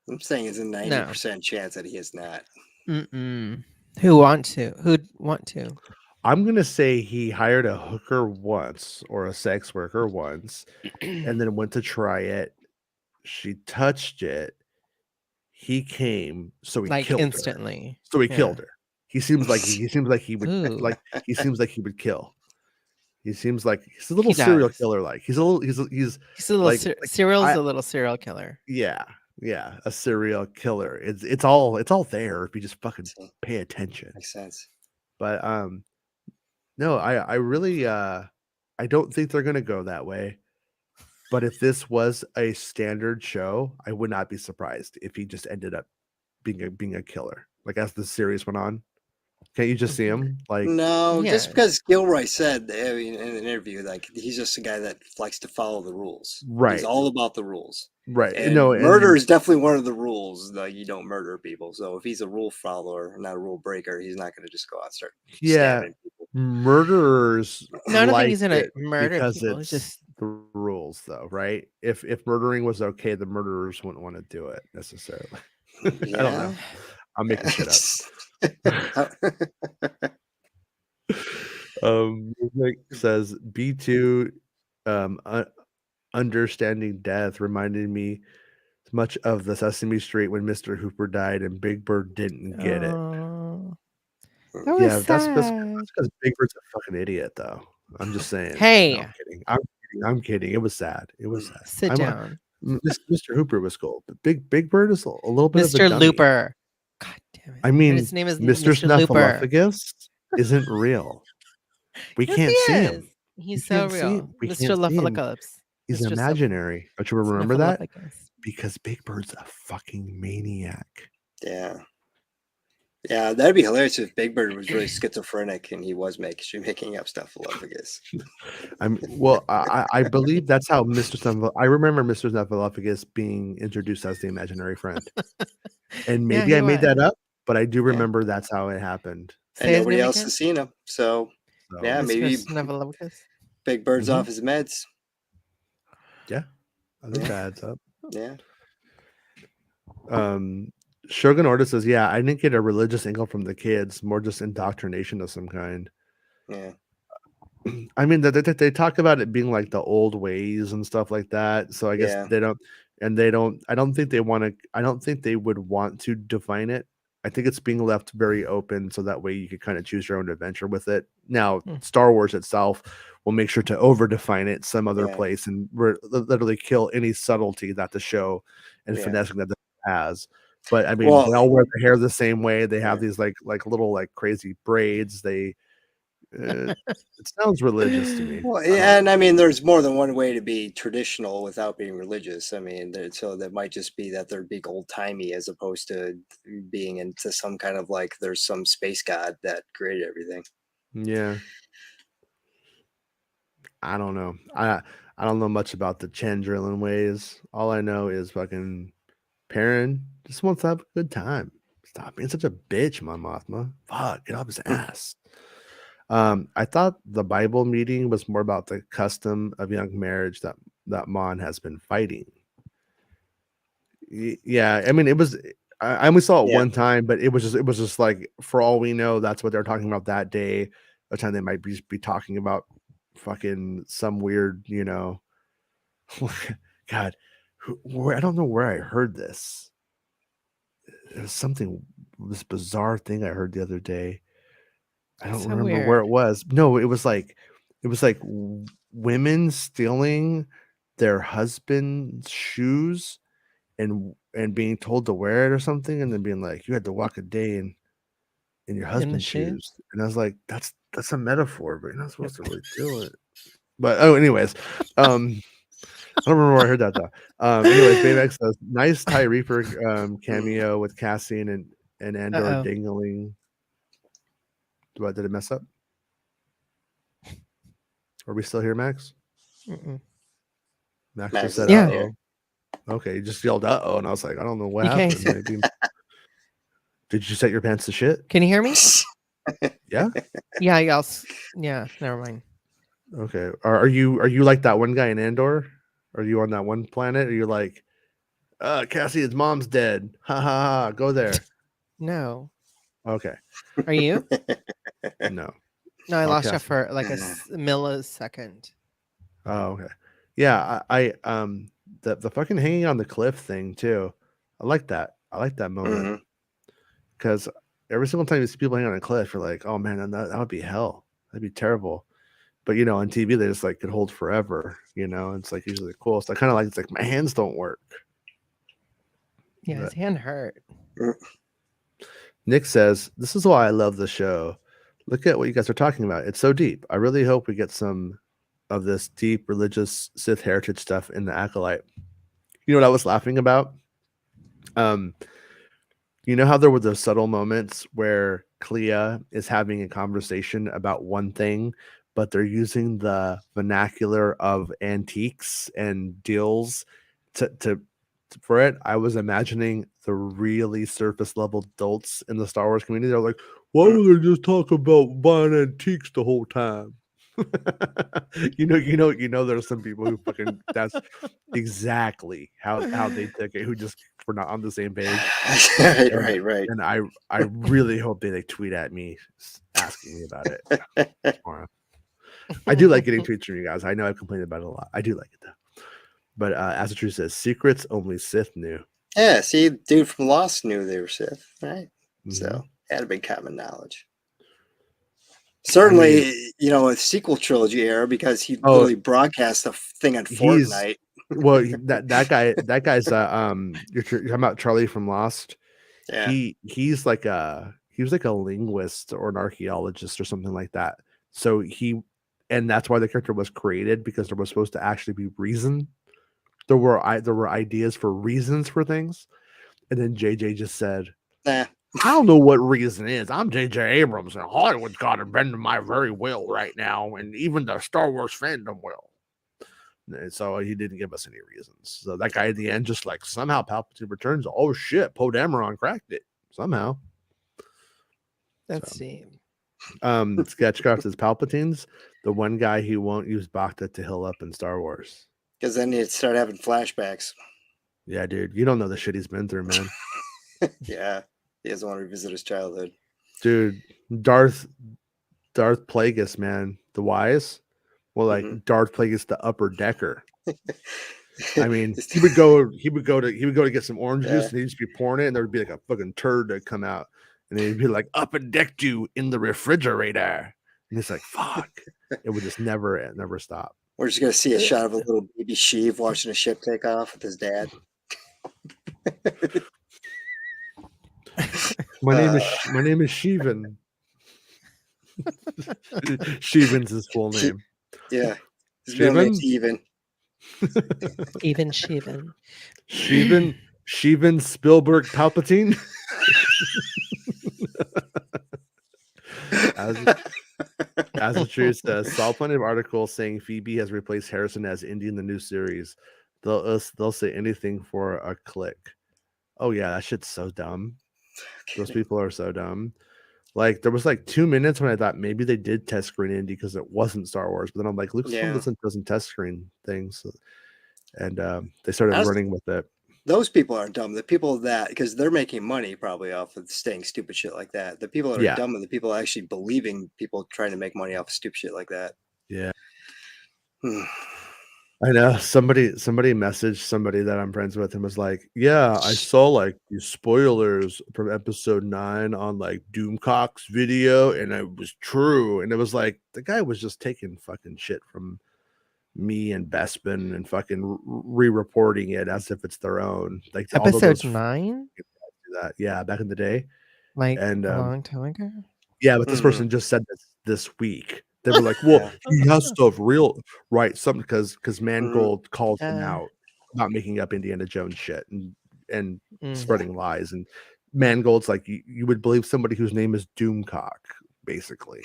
I'm saying it's a 90% chance that he has not. Mm-mm. Who'd want to? I'm gonna say he hired a hooker once or a sex worker once, and then went to try it. She touched it. He came, so he Like killed her. instantly. So he Yeah. killed her. He seems like he would Ooh. he seems like he would kill. He seems like he's a little He serial does. killer. Like he's a little he's He's a little like- Cyril's I- a little serial killer. yeah, a serial killer. It's all there if you just fucking pay attention. Makes sense. But no, I really I don't think they're gonna go that way. But if this was a standard show, I would not be surprised if he just ended up being a killer. Like as the series went on. Can't you just see him? Like No, just Yeah. because Gilroy said in an interview, like he's just a guy that likes to follow the rules. Right. He's all about the rules. right. And No, murder is definitely one of the rules. Like you don't murder people. So if he's a rule follower, not a rule breaker, he's not going to just go out and start Yeah. stabbing people. Murderers No, I don't like think he's gonna it murder because people. it's It's just the rules though, right? If murdering was okay, the murderers wouldn't want to do it necessarily. I don't know. I'm making shit up. Nick says B2 understanding death reminded me much of the Sesame Street when Mr. Hooper died and Big Bird didn't get it. Oh, that was Yeah, that's sad. because Big Bird's a fucking idiot though. I'm just saying. Hey. No, I'm kidding. It was sad. It was sad. Sit down, Mr. Hooper was cool, but Big Bird is a little bit of a Mr. dummy. Looper. God damn it! I mean, And his name is Mr. Mr. Looper. Snuffleupagus isn't real. We Yes, can't he see is. him. He's We so can't see real, him. We Mr. can't see him. Luffaloocalypse. He's Mr. imaginary. Don't you remember that? Snuffleupagus. Because Big Bird's a fucking maniac. Yeah. Yeah, that'd be hilarious if Big Bird was really schizophrenic and he was making up stuff for Snuffleupagus. I believe that's how Mr. Snuffleupagus. I remember Mr. Snuffleupagus being introduced as the imaginary friend, and maybe he I made was. that up, but I do remember that's how it happened. Say And his nobody name else again? has seen him. So So, yeah, Mr. maybe Snuffleupagus. Big Bird's Mhm. off his meds. I think that adds up. Yeah. Shogun Orta says, "Yeah, I didn't get a religious angle from the kids, more just indoctrination of some kind." Yeah. I mean, they talk about it being like the old ways and stuff like that. So I guess Yeah. they don't, and they don't. I don't think they want to. I don't think they would want to define it. I think it's being left very open, so that way you could kind of choose your own adventure with it. Now, Star Wars itself will make sure to over define it some other Yeah. place and literally kill any subtlety that the show and Yeah. finessing that the show has. But I mean, Well- they all wear their hair the same way. They have Yeah. these like little like crazy braids. It sounds religious to me. Well, I don't- yeah, and I mean, there's more than one way to be traditional without being religious. I mean, so that might just be that they're big old timey as opposed to being into some kind of like there's some space god that created everything. Yeah. I don't know. I don't know much about the Chandrilan ways. All I know is fucking Perrin just wants to have a good time. Stop being such a bitch, Mon Mothma. Fuck, get off his ass. I thought the Bible meeting was more about the custom of young marriage that Mon has been fighting. Yeah, I mean, it was. I only saw it Yeah. one time, but it was just like, for all we know, that's what they're talking about that day. The time they might be talking about fucking some weird, God, I don't know where I heard this. It was this bizarre thing I heard the other day. I don't So remember where weird. it was. No, it was like women stealing their husband's shoes and being told to wear it or something, and then being like, you had to walk a day in your husband's shoes? shoes. And I was like, that's a metaphor, but you're not supposed to really do it. But anyways, I don't remember where I heard that though. Anyways, Baymax says nice Ty Reaper cameo with Cassian and Andor Uh-oh. dingling. Did it mess up? Are we still here, Max? Mm-mm. Max Max just said, is Yeah. not here. Okay, you just yelled uh-oh, and I was like, I don't know what Okay. happened. Maybe did you set your pants to shit? Can you hear me? Yeah. Yeah, yeah, never mind. Okay. Are you like that one guy in Andor? Are you on that one planet? Are you like, Cassie, his mom's dead. Ha ha ha. Go there. No. Okay. Are you? No. No, I Oh, lost you Cassie. for like a millisecond. Oh, okay. Yeah, I the fucking hanging on the cliff thing too. I like that. I like that moment. Mhm. Because every single time you see people hanging on a cliff, you're like, oh man, that would be hell. That'd be terrible. But on TV they just like could hold forever. It's like usually cool. So I kind of like, it's like my hands don't work. Yeah, his But hand hurt. Nick says, this is why I love the show. Look at what you guys are talking about. It's so deep. I really hope we get some of this deep religious Sith heritage stuff in the Acolyte. You know what I was laughing about? You know how there were those subtle moments where Clea is having a conversation about one thing, but they're using the vernacular of antiques and deals for it. I was imagining the really surface level adults in the Star Wars community. They're like, why would they just talk about buying antiques the whole time? There's some people who fucking, that's exactly how they took it, who just were not on the same page. Right. And I really hope they tweet at me asking me about it tomorrow. I do like getting tweets from you guys. I know I've complained about it a lot. I do like it though. But as the truth says, secrets only Sith knew. Yeah, see, dude from Lost knew they were Sith, right? Mhm. So had a big common knowledge. Certainly, a sequel trilogy era because he literally broadcast a thing on Fortnite. Well, that guy's you're talking about Charlie from Lost. Yeah. He was like a linguist or an archaeologist or something like that. So and that's why the character was created, because there was supposed to actually be reason. There were ideas for reasons for things, and then JJ just said, Nah. I don't know what reason is. I'm JJ Abrams, and Hollywood's got to bend to my very will right now, and even the Star Wars fandom will. And so he didn't give us any reasons. So that guy at the end just like, somehow Palpatine returns. Oh shit, Poe Dameron cracked it somehow. Let's see. Sketchcraft says Palpatine's the one guy who won't use Bacta to heal up in Star Wars. Because then he'd start having flashbacks. Yeah, dude. You don't know the shit he's been through, man. Yeah. He doesn't want to revisit his childhood. Dude, Darth Plagueis, man. The Wise. Well, like Darth Plagueis, the upper decker. I mean, he would go to get some orange juice, and he'd just be pouring it, and there would be like a fucking turd that come out, and he'd be like, up and decked you in the refrigerator. And it's like, fuck. It would just never stop. We're just gonna see a shot of a little baby Sheev watching a ship take off with his dad. My name is Sheevan. Sheevan's his full name. Yeah. His middle name's Sheevan? Even. Sheevan. Sheevan Spielberg Palpatine. As the truth says, saw plenty of articles saying Phoebe has replaced Harrison as Indy in the new series. They'll say anything for a click. Oh yeah, that shit's so dumb. Those people are so dumb. Like there was like 2 minutes when I thought maybe they did test screen Indy because it wasn't Star Wars, but then I'm like, Lucasfilm doesn't test screen things, and they started running with it. Those people aren't dumb. The people that, because they're making money probably off of saying stupid shit like that. The people that are dumb are the people actually believing people trying to make money off of stupid shit like that. Yeah. I know somebody messaged somebody that I'm friends with and was like, yeah, I saw like these spoilers from episode 9 on like Doomcock's video and it was true. And it was like the guy was just taking fucking shit from me and Bespin and fucking re-reporting it as if it's their own. Like episode 9? That. Yeah, back in the day. Like and a long time ago. Yeah, but this person just said this week. They were like, well, he has stuff real right, something because Mangold called him out about making up Indiana Jones shit and spreading lies. And Mangold's like, you would believe somebody whose name is Doomcock, basically.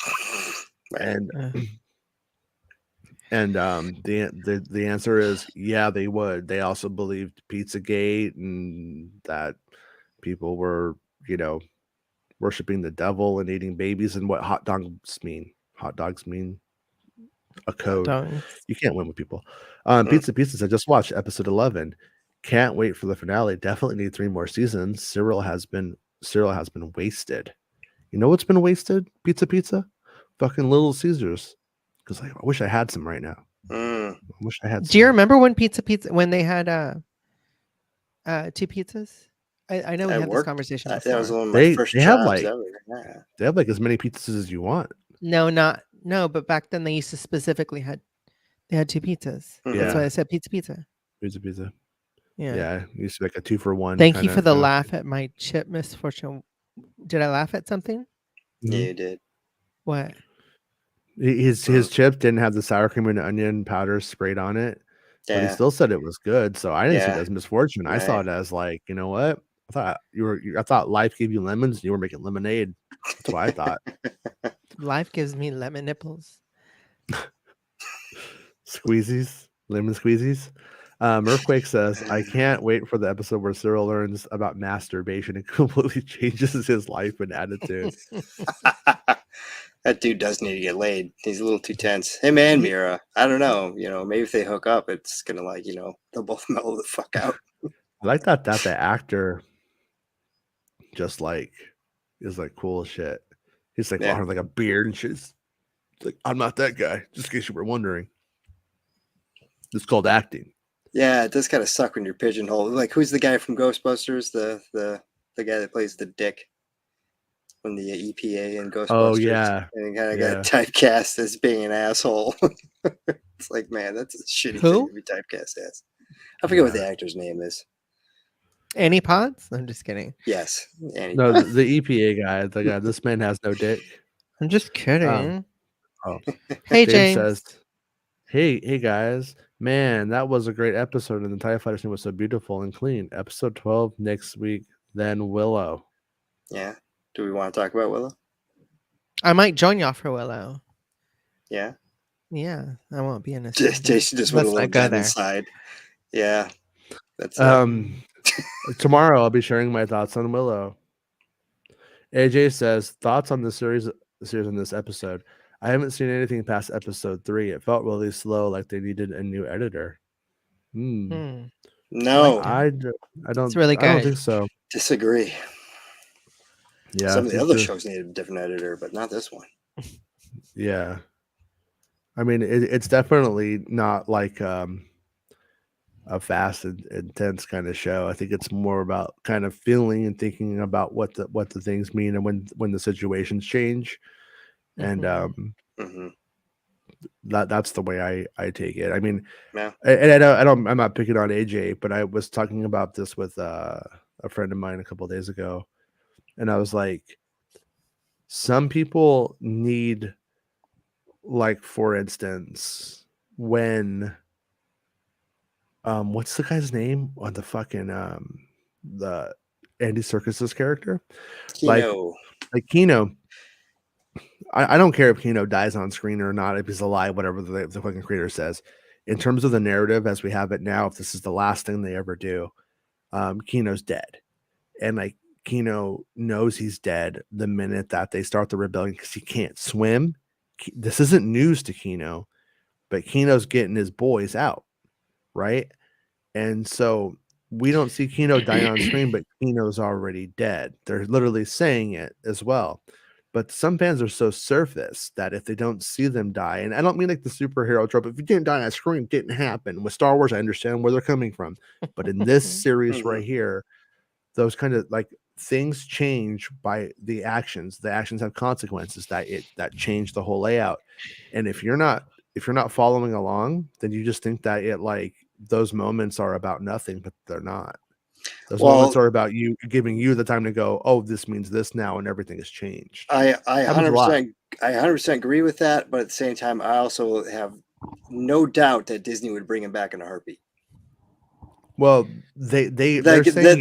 And the answer is yeah, they would. They also believed Pizzagate and that people were, worshiping the devil and eating babies and what hot dogs mean. Hot dogs mean a code. You can't win with people. Pizza said, just watched episode 11. Can't wait for the finale. Definitely need 3 more seasons. Cyril has been wasted. You know what's been wasted? Pizza? Fucking Little Caesars. Because I wish I had some right now. I wish I had some. Do you remember when when they had 2 pizzas? I know we had this conversation before. That was one of my first jobs ever. Yeah. They have like as many pizzas as you want. No, but back then they used to specifically had 2 pizzas. That's why I said pizza. Pizza. Yeah. Yeah, it used to be like a 2 for 1. Thank you for the laugh at my chip misfortune. Did I laugh at something? Yeah, you did. What? His chip didn't have the sour cream and onion powder sprayed on it, but he still said it was good. So I didn't see it as misfortune. I saw it as like, you know what? I thought life gave you lemons and you were making lemonade. That's what I thought. Life gives me lemon nipples. Squeezies, lemon squeezies. Earthquake says, I can't wait for the episode where Cyril learns about masturbation and completely changes his life and attitude. That dude does need to get laid. He's a little too tense. Him and Mira. I don't know. Maybe if they hook up, it's gonna like, they'll both mellow the fuck out. I like that the actor just like is like cool as shit. He's like walking with like a beard and shit. It's like, I'm not that guy, just in case you were wondering. It's called acting. Yeah, it does kind of suck when you're pigeonholed. Like, who's the guy from Ghostbusters? The guy that plays the dick from the EPA in Ghostbusters. Oh yeah, and he kind of got typecast as being an asshole. It's like, man, that's a shitty thing to be typecast as. I forget what the actor's name is. Annie Potts? I'm just kidding. Yes. No, the EPA guy. The guy. This man has no dick. I'm just kidding. Hey, James says, hey guys, man, that was a great episode, and the TIE fighter scene was so beautiful and clean. Episode 12 next week, then Willow. Yeah. Do we want to talk about Willow? I might join y'all for Willow. Yeah. Yeah, I won't be in a. Jason just went a little dead inside. Yeah. That's tomorrow I'll be sharing my thoughts on Willow. AJ says, thoughts on the series on this episode. I haven't seen anything past episode 3. It felt really slow, like they needed a new editor. No, I don't. It's really good. I don't think so. Disagree. Yeah, some of the other shows needed a different editor, but not this one. Yeah, I mean it's definitely not like a fast and intense kind of show. I think it's more about kind of feeling and thinking about what the things mean and when the situations change. And that's the way I take it. I mean, and I'm not picking on AJ, but I was talking about this with a friend of mine a couple of days ago, and I was like, some people need, like, for instance, when what's the guy's name on the fucking the Andy Serkis's character? Like Kino. Kino. I don't care if Kino dies on screen or not, if he's alive, whatever the fucking creator says. In terms of the narrative as we have it now, if this is the last thing they ever do, Kino's dead. And like Kino knows he's dead the minute that they start the rebellion because he can't swim. This isn't news to Kino, but Kino's getting his boys out, right? And so we don't see Kino die on screen, but Kino's already dead. They're literally saying it as well. But some fans are so surface that if they don't see them die, and I don't mean like the superhero trope, if you didn't die on screen, it didn't happen. With Star Wars, I understand where they're coming from. But in this series Mhm. right here, those kind of like things change by the actions. The actions have consequences that change the whole layout. And if you're not following along, then you just think that it like those moments are about nothing, but they're not. Those moments Well, are about you giving you the time to go, oh, this means this now, and everything has changed. I Happens a lot. 100% agree with that, but at the same time, I also have no doubt that Disney would bring him back in a heartbeat. Well, they're Like, saying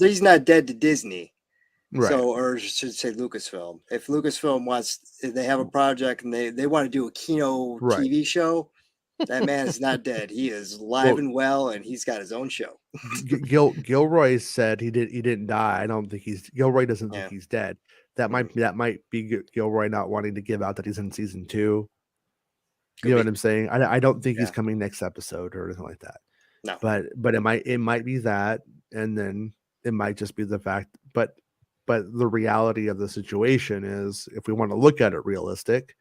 he's not dead to Disney. right. So, or I should say Lucasfilm. If Lucasfilm if they have a project and they want to do a Kino Right. TV show, that man is not dead. He is alive and well, and he's got his own show. Gilroy said he didn't die. I don't think Gilroy doesn't think he's dead. That might be Gilroy not wanting to give out that he's in season 2. You know what I'm saying? I don't think he's coming next episode or anything like that. No. But it might be that, and then it might just be the fact. But the reality of the situation is, if we want to look at it realistic,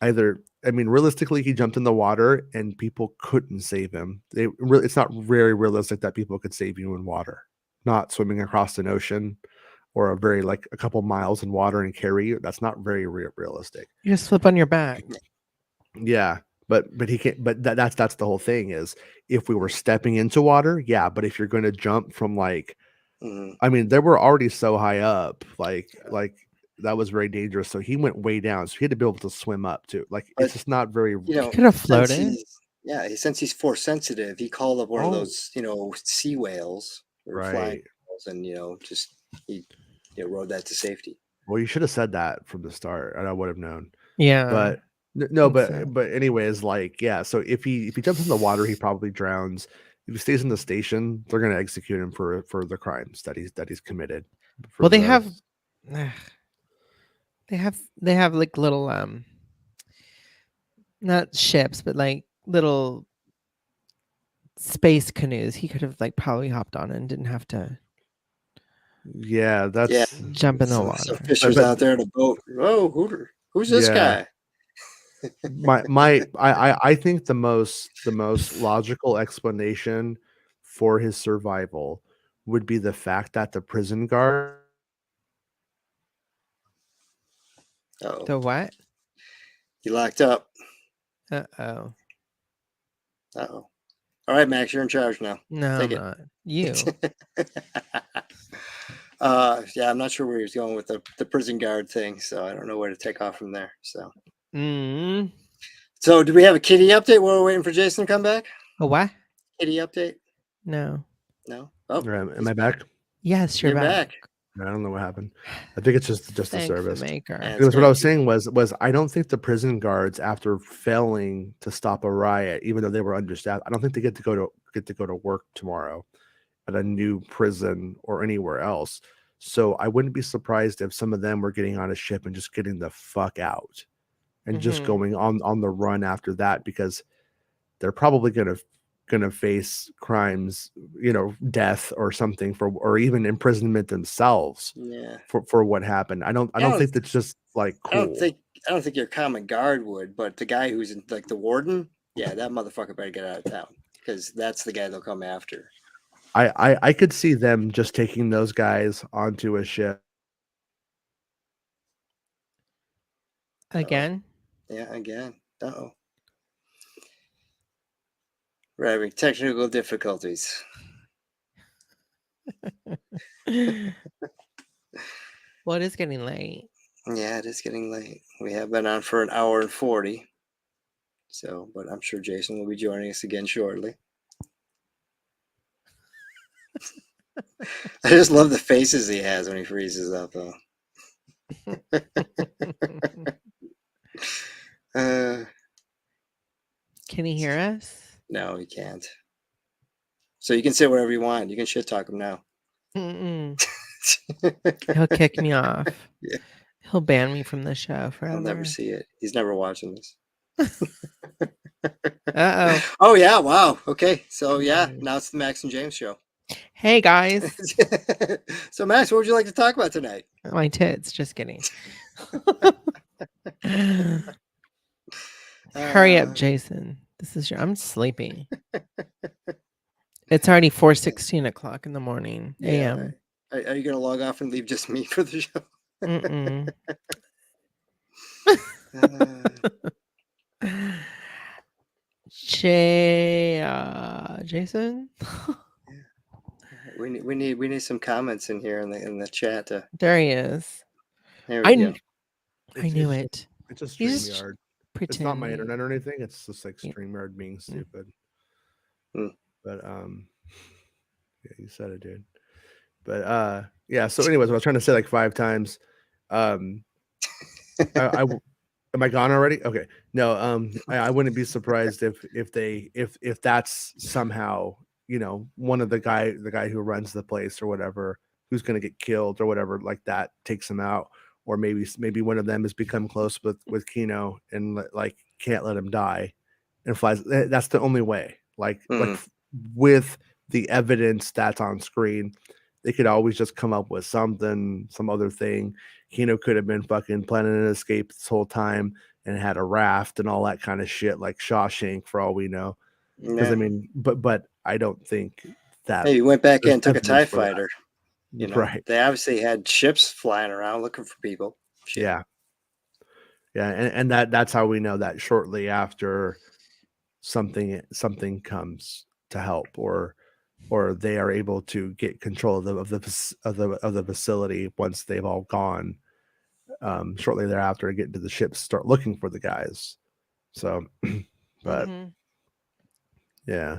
realistically, he jumped in the water and people couldn't save him. It's not very realistic that people could save you in water, not swimming across an ocean or a couple miles in water and carry you. That's not very realistic. You just flip on your back. Yeah, but he can't. But that's the whole thing is, if we were stepping into water, yeah. But if you're going to jump from like, they were already so high up, like that was very dangerous. So he went way down. So he had to be able to swim up too. Like, it's just not very. He could have floated. Since he's force sensitive, he called up one of those, sea whales or flying whales, and he rode that to safety. Well, you should have said that from the start, and I would have known. Yeah, but no, but anyways, like, yeah. So if he jumps in the water, he probably drowns. If he stays in the station, they're going to execute him for the crimes that he's committed. Well, they have like little not ships, but like little space canoes. He could have like probably hopped on and didn't have to. Yeah, that's jump in the water. So Fisher's out there in a boat. Oh, who's this guy? I think the most logical explanation for his survival would be the fact that the prison guard. The what? He locked up. Uh-oh. All right, Max, you're in charge now. No, I'm not. You. I'm not sure where he was going with the prison guard thing, so I don't know where to take off from there. So. So, do we have a kitty update while we're waiting for Jason to come back? A what? Kitty update? No. Oh, am I back? Yes, you're back. I don't know what happened. I think it's just the service. Because what I was saying was I don't think the prison guards, after failing to stop a riot, even though they were understaffed, I don't think they get to go to work tomorrow at a new prison or anywhere else. So I wouldn't be surprised if some of them were getting on a ship and just getting the fuck out and just going on the run after that, because they're probably gonna face crimes, death or something, or even imprisonment themselves for what happened. I don't think that's just like cool. I don't think your common guard would, but the guy who's like the warden, that motherfucker better get out of town, because that's the guy they'll come after. I could see them just taking those guys onto a ship. Again? Again. Uh-oh. We're having technical difficulties. Well, it is getting late. Yeah, it is getting late. We have been on for an hour and 40. So, but I'm sure Jason will be joining us again shortly. I just love the faces he has when he freezes up, though. Can he hear us? No, he can't. So you can say whatever you want. You can shit talk him now. Mm-mm. He'll kick me off. Yeah. He'll ban me from the show forever. I'll never see it. He's never watching this. Uh-oh. Oh, yeah. Wow. Okay. So, yeah. Now it's the Max and James show. Hey, guys. So, Max, what would you like to talk about tonight? My tits. Just kidding. Hurry up, Jason. I'm sleepy. It's already 4:16 o'clock in the morning. A.M. Are you going to log off and leave just me for the show? Mm-mm. Jason? We need some comments in here in the chat. There he is. There we go. I knew it. It's a He's StreamYard. Pretending. It's not my internet or anything. It's just like Yeah. StreamYard being stupid. But yeah, you said it, dude. But yeah. So, anyways, I was trying to say like 5 times. Am I gone already? Okay. No. I wouldn't be surprised if that's somehow, you know, one of the guy who runs the place or whatever, who's going to get killed or whatever, like that takes him out, or maybe one of them has become close with Kino and like can't let him die, and flies. That's the only way. Like with the evidence that's on screen, they could always just come up with some other thing. Kino could have been fucking planning an escape this whole time and had a raft and all that kind of shit, like Shawshank, for all we know. Because I mean, but I don't think that. Hey, you went back in and took a TIE fighter. You know, right? They obviously had ships flying around looking for people. Shit. Yeah, and that's how we know that shortly after something comes to help, or they are able to get control of the facility once they've all gone. Shortly thereafter, get into the ships, start looking for the guys. So, but yeah,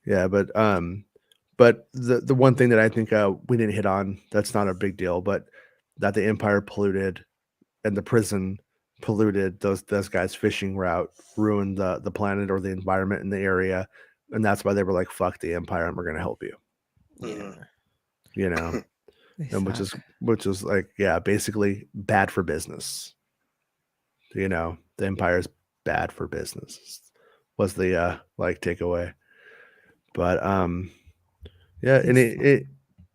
but the one thing that I think we didn't hit on, that's not a big deal, but that the Empire polluted and the prison polluted those guys' fishing route, ruined the planet or the environment in the area, and that's why they were like, "Fuck the Empire, and we're gonna help you." Yeah. You know, and which is like, yeah, basically bad for business. You know, the Empire's bad for business was the like takeaway. But yeah, and it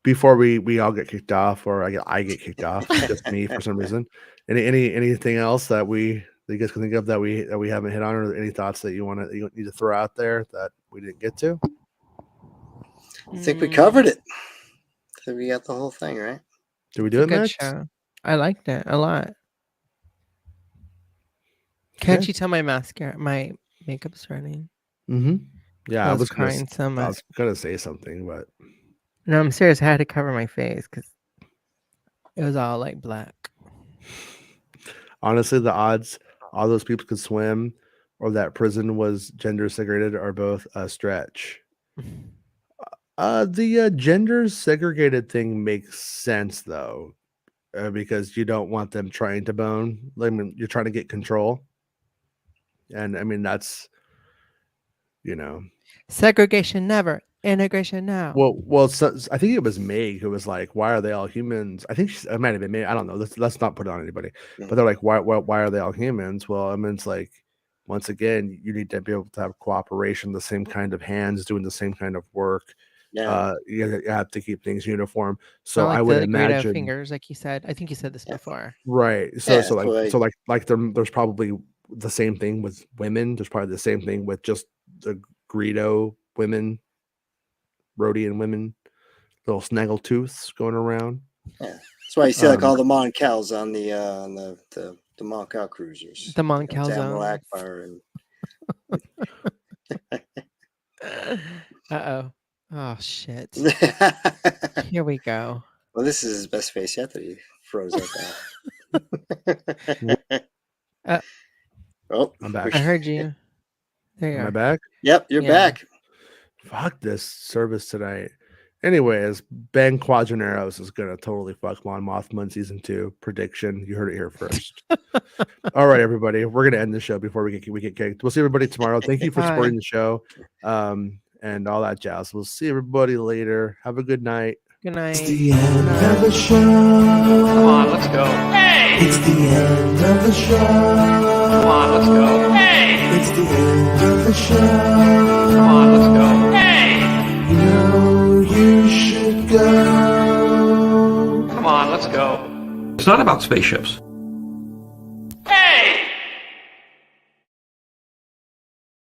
before we all get kicked off, or I get kicked off, just me for some reason. Anything else that you guys can think of that we haven't hit on, or any thoughts that you need to throw out there that we didn't get to? I think we covered it. I think we got the whole thing, right? Did we do it, Max? Show. I liked it a lot. Can't you tell my makeup's running? Yeah, I was crying so much. I was gonna say something, but no, I'm serious. I had to cover my face because it was all like black. Honestly, the odds all those people could swim, or that prison was gender segregated, are both a stretch. The gender segregated thing makes sense though, because you don't want them trying to bone. I mean, you're trying to get control, and I mean that's, you know, segregation never, integration now. Well, so, I think it was Meg who was like, "Why are they all humans?" I think it might have been Meg. I don't know. Let's not put it on anybody. But they're like, "Why are they all humans?" Well, I mean, it's like, once again, you need to be able to have cooperation, the same kind of hands doing the same kind of work. Yeah, you have to keep things uniform. So like I would the imagine fingers, like you said. I think you said this before. Right. So there's probably the same thing with women. There's probably the same thing with just the Greedo women, Rhodian women, little snaggletooths going around. Yeah, that's why you see like all the Mon Cals on the Mon Cal cruisers. The Mon Cal Admiral zones. Akbar and oh shit. Here we go. Well, this is his best face yet that he froze up. Oh, I'm back. I heard you. There you Am I are. back? Yep, you're Yeah. back. Fuck this service tonight. Anyways, Ben Quadraneros is gonna totally fuck Mon Mothma in season 2. Prediction. You heard it here first. All right, everybody. We're gonna end the show before we get kicked. We'll see everybody tomorrow. Thank you for supporting the show. And all that jazz. We'll see everybody later. Have a good night. Good night. The end of the show. Come on, let's go. It's the end of the show. Come on, let's go. It's the end of the show. Come on, let's go. You know you should go. Come on, let's go. It's not about spaceships.